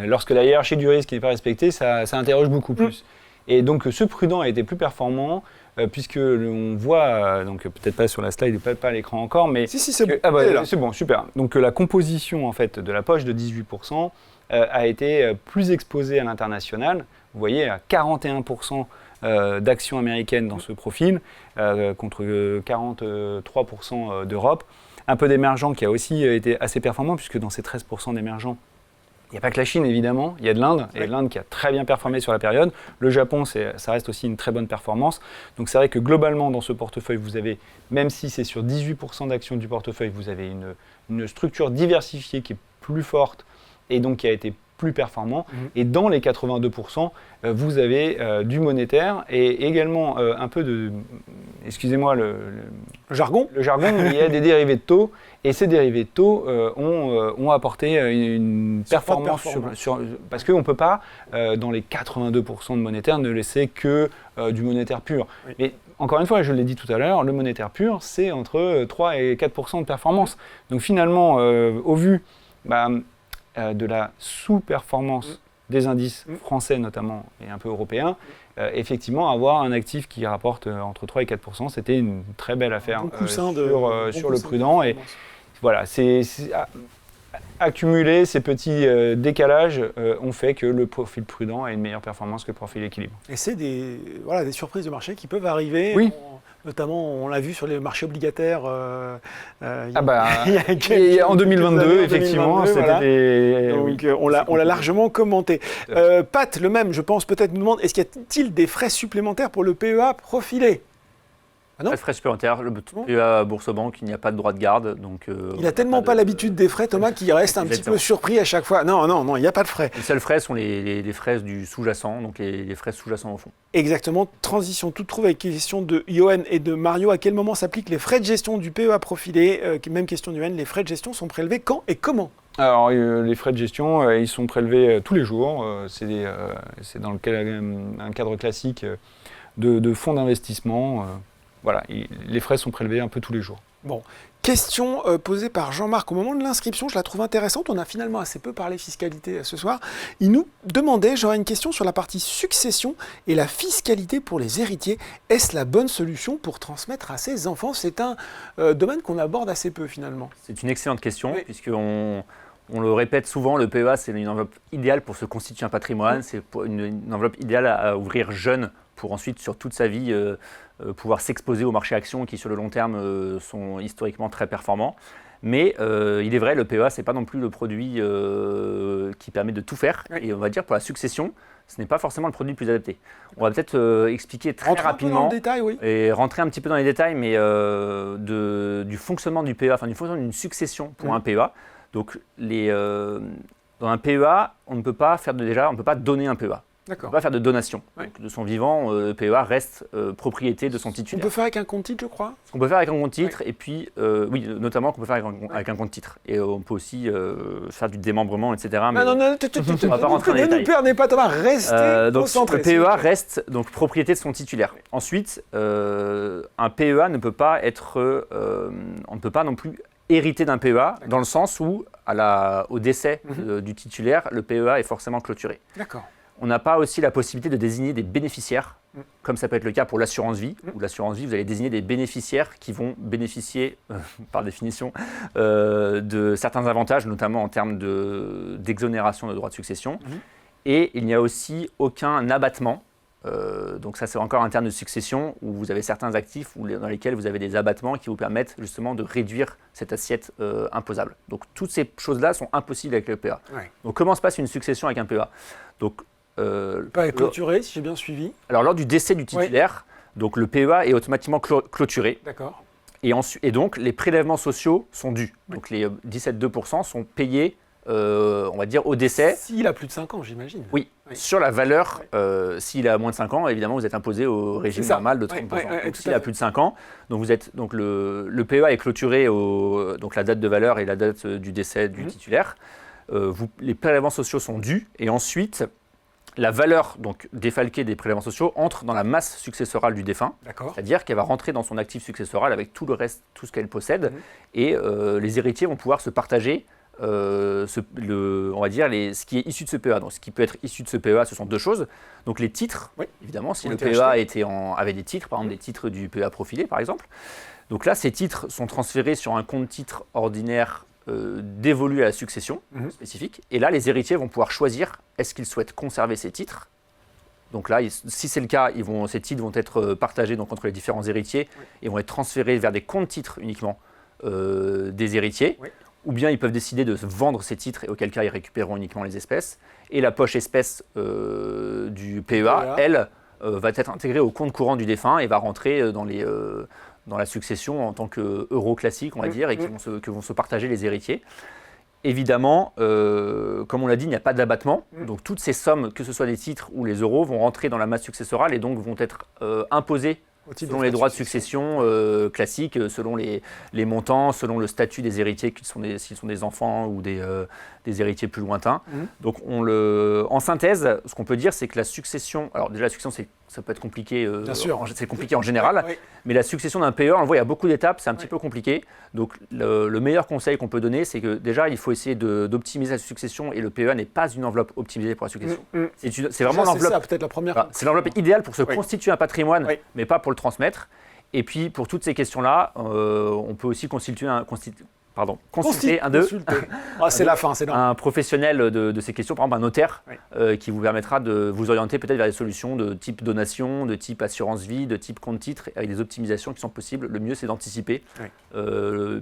lorsque la hiérarchie du risque n'est pas respectée, ça interroge beaucoup plus. Et donc, ce prudent a été plus performant puisque on voit, donc peut-être pas sur la slide, peut-être pas à l'écran encore, mais… Si, c'est bon. C'est bon, super. Donc, la composition en fait, de la poche de 18% a été plus exposée à l'international. Vous voyez, à 41% d'actions américaines dans ce profil, contre 43% d'Europe. Un peu d'émergents qui a aussi été assez performant, puisque dans ces 13% d'émergents, il n'y a pas que la Chine, évidemment, il y a de l'Inde, et l'Inde qui a très bien performé sur la période. Le Japon, ça reste aussi une très bonne performance. Donc c'est vrai que globalement, dans ce portefeuille, vous avez, même si c'est sur 18% d'actions du portefeuille, vous avez une structure diversifiée qui est plus forte, et donc qui a été plus performant. Et dans les 82%, vous avez du monétaire et également un peu de, excusez-moi le jargon. Le jargon, il y a des dérivés de taux et ces dérivés de taux ont apporté une performance parce qu'on ne peut pas, dans les 82% de monétaire, ne laisser que du monétaire pur. Oui. Mais encore une fois, je l'ai dit tout à l'heure, le monétaire pur, c'est entre 3 et 4% de performance. Donc finalement, au vu de la sous-performance des indices français notamment et un peu européens, effectivement avoir un actif qui rapporte entre 3 et 4%, c'était une très belle affaire sur le prudent. Et voilà, c'est accumuler ces petits décalages ont fait que le profil prudent a une meilleure performance que le profil équilibre. Et c'est des surprises de marché qui peuvent arriver. Oui. Notamment, on l'a vu sur les marchés obligataires. En 2022, effectivement, c'était Donc, on l'a largement commenté. Pat, le même, je pense, peut-être nous demande, est-ce qu'il y a-t-il des frais supplémentaires pour le PEA profilé ? Ah non. Pas de frais supplémentaires. Le PEA Boursorama, il n'y a pas de droit de garde. Donc, Il a tellement pas l'habitude des frais, Thomas, qu'il reste un petit peu surpris à chaque fois. Non, il n'y a pas de frais. Les seuls frais sont les frais du sous-jacent, donc les frais sous-jacents au fond. Exactement. Transition toute trouve avec question de Johan et de Mario. À quel moment s'appliquent les frais de gestion du PEA profilé? Même question de Johan. Les frais de gestion sont prélevés quand et comment? Alors, les frais de gestion, ils sont prélevés tous les jours. C'est dans un cadre classique de fonds d'investissement. Voilà, les frais sont prélevés un peu tous les jours. Bon, question posée par Jean-Marc au moment de l'inscription, je la trouve intéressante. On a finalement assez peu parlé fiscalité ce soir. Il nous demandait, j'aurais une question sur la partie succession et la fiscalité pour les héritiers. Est-ce la bonne solution pour transmettre à ses enfants? C'est un domaine qu'on aborde assez peu finalement. C'est une excellente question, puisqu'on le répète souvent, le PEA, c'est une enveloppe idéale pour se constituer un patrimoine. C'est une enveloppe idéale à ouvrir jeune pour ensuite, sur toute sa vie, pouvoir s'exposer aux marchés actions qui, sur le long terme, sont historiquement très performants. Mais il est vrai, le PEA, ce n'est pas non plus le produit qui permet de tout faire. Oui. Et on va dire, pour la succession, ce n'est pas forcément le produit le plus adapté. On va peut-être expliquer très rapidement un peu dans le détail, et rentrer un petit peu dans les détails, mais du fonctionnement du PEA, enfin du fonctionnement d'une succession pour un PEA. Donc, dans un PEA, on ne peut pas donner un PEA. On ne peut pas faire de donation. Donc, de son vivant, le PEA reste propriété de son titulaire. On peut faire avec un compte titre, je crois. Ce qu'on peut faire avec un compte titre, et puis, oui, notamment qu'on peut faire avec un compte titre. Et on peut aussi faire du démembrement, etc. Mais non, on ne va pas rentrer dans les détails. Ne nous perdez pas, Thomas, restez concentré. Le PEA reste donc propriété de son titulaire. Ensuite, un PEA ne peut pas être, on ne peut pas non plus hériter d'un PEA, dans le sens où, au décès du titulaire, le PEA est forcément clôturé. D'accord. On n'a pas aussi la possibilité de désigner des bénéficiaires, comme ça peut être le cas pour l'assurance vie. Où l'assurance vie, vous allez désigner des bénéficiaires qui vont bénéficier, par définition, de certains avantages, notamment en termes d'exonération de droits de succession. Et il n'y a aussi aucun abattement. Donc ça, c'est encore un terme de succession où vous avez certains actifs dans lesquels vous avez des abattements qui vous permettent justement de réduire cette assiette imposable. Donc toutes ces choses-là sont impossibles avec le PEA. Ouais. Donc comment se passe une succession avec un PEA? Donc pas clôturé, si j'ai bien suivi. Alors lors du décès du titulaire, donc le PEA est automatiquement clôturé. D'accord. Et donc les prélèvements sociaux sont dus. Donc les 17,2% sont payés, on va dire, au décès. S'il a plus de 5 ans, j'imagine. Oui. Sur la valeur, s'il a moins de 5 ans, évidemment, vous êtes imposé au régime normal de 30%. Donc s'il a plus de 5 ans, donc le PEA est clôturé donc la date de valeur et la date du décès du titulaire. Les prélèvements sociaux sont dus et ensuite, la valeur donc défalquée des prélèvements sociaux entre dans la masse successorale du défunt, c'est-à-dire qu'elle va rentrer dans son actif successoral avec tout le reste, tout ce qu'elle possède, et les héritiers vont pouvoir se partager on va dire ce qui est issu de ce PEA. Donc, ce qui peut être issu de ce PEA, ce sont deux choses. Donc les titres, évidemment, si le PEA avait des titres, par exemple des titres du PEA profilé, par exemple. Donc là, ces titres sont transférés sur un compte titre ordinaire dévolu à la succession spécifique. Et là, les héritiers vont pouvoir choisir est-ce qu'ils souhaitent conserver ces titres. Donc là, si c'est le cas, ces titres vont être partagés donc, entre les différents héritiers et vont être transférés vers des comptes titres uniquement des héritiers. Ou bien ils peuvent décider de vendre ces titres, et auquel cas ils récupéreront uniquement les espèces. Et la poche espèce du PEA, elle, va être intégrée au compte courant du défunt et va rentrer dans la succession en tant qu'euro classique, on va dire, et que vont se partager les héritiers. Évidemment, comme on l'a dit, il n'y a pas d'abattement. Donc toutes ces sommes, que ce soit les titres ou les euros, vont rentrer dans la masse successorale et donc vont être imposées selon les droits de succession classiques, selon les montants, selon le statut des héritiers, s'ils sont des enfants ou des héritiers plus lointains. Donc en synthèse, ce qu'on peut dire, c'est que la succession, alors déjà la succession, ça peut être compliqué, c'est compliqué en général, mais la succession d'un PEA, on le voit, il y a beaucoup d'étapes, c'est un petit peu compliqué. Donc le meilleur conseil qu'on peut donner, c'est que déjà, il faut essayer d'optimiser la succession, et le PEA n'est pas une enveloppe optimisée pour la succession. C'est vraiment l'enveloppe. C'est peut-être la première. C'est l'enveloppe idéale pour se constituer un patrimoine, mais pas pour le transmettre. Et puis pour toutes ces questions-là, on peut aussi consulter un professionnel de ces questions, par exemple un notaire, qui vous permettra de vous orienter peut-être vers des solutions de type donation, de type assurance vie, de type compte titre, avec des optimisations qui sont possibles. Le mieux, c'est d'anticiper,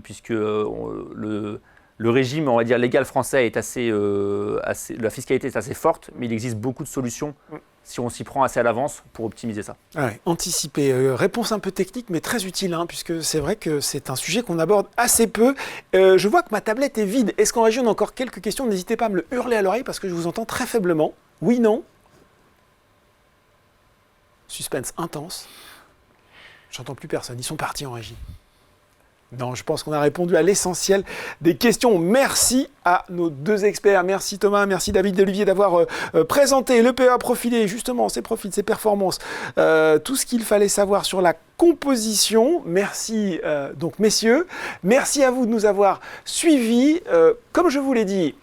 puisque le régime, on va dire, légal français est la fiscalité est assez forte, mais il existe beaucoup de solutions si on s'y prend assez à l'avance pour optimiser ça. Ouais, anticiper. Réponse un peu technique, mais très utile, hein, puisque c'est vrai que c'est un sujet qu'on aborde assez peu. Je vois que ma tablette est vide. Est-ce qu'en régie, on a encore quelques questions? N'hésitez pas à me le hurler à l'oreille parce que je vous entends très faiblement. Oui, non? Suspense intense. J'entends plus personne. Ils sont partis en régie. Non, je pense qu'on a répondu à l'essentiel des questions. Merci à nos deux experts. Merci Thomas, merci David et Olivier d'avoir présenté le PEA profilé, justement, ses profils, ses performances, tout ce qu'il fallait savoir sur la composition. Merci donc messieurs. Merci à vous de nous avoir suivis. Comme je vous l'ai dit,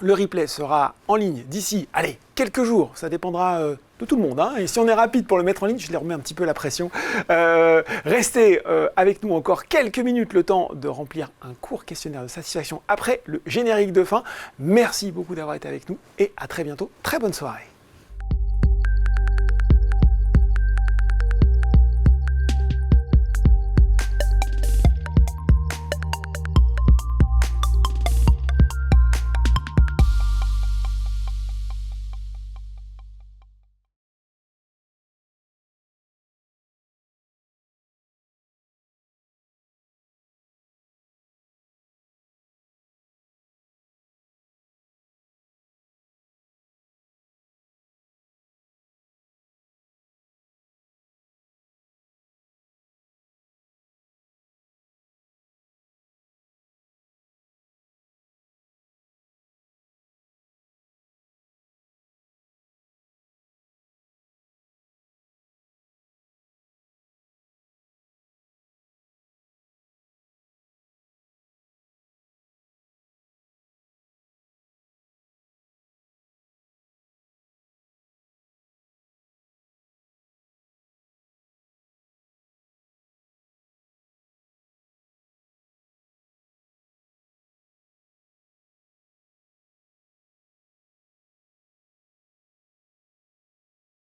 le replay sera en ligne d'ici, allez, quelques jours. Ça dépendra de tout le monde, hein. Et si on est rapide pour le mettre en ligne, je les remets un petit peu la pression. Restez avec nous encore quelques minutes, le temps de remplir un court questionnaire de satisfaction après le générique de fin. Merci beaucoup d'avoir été avec nous et à très bientôt. Très bonne soirée.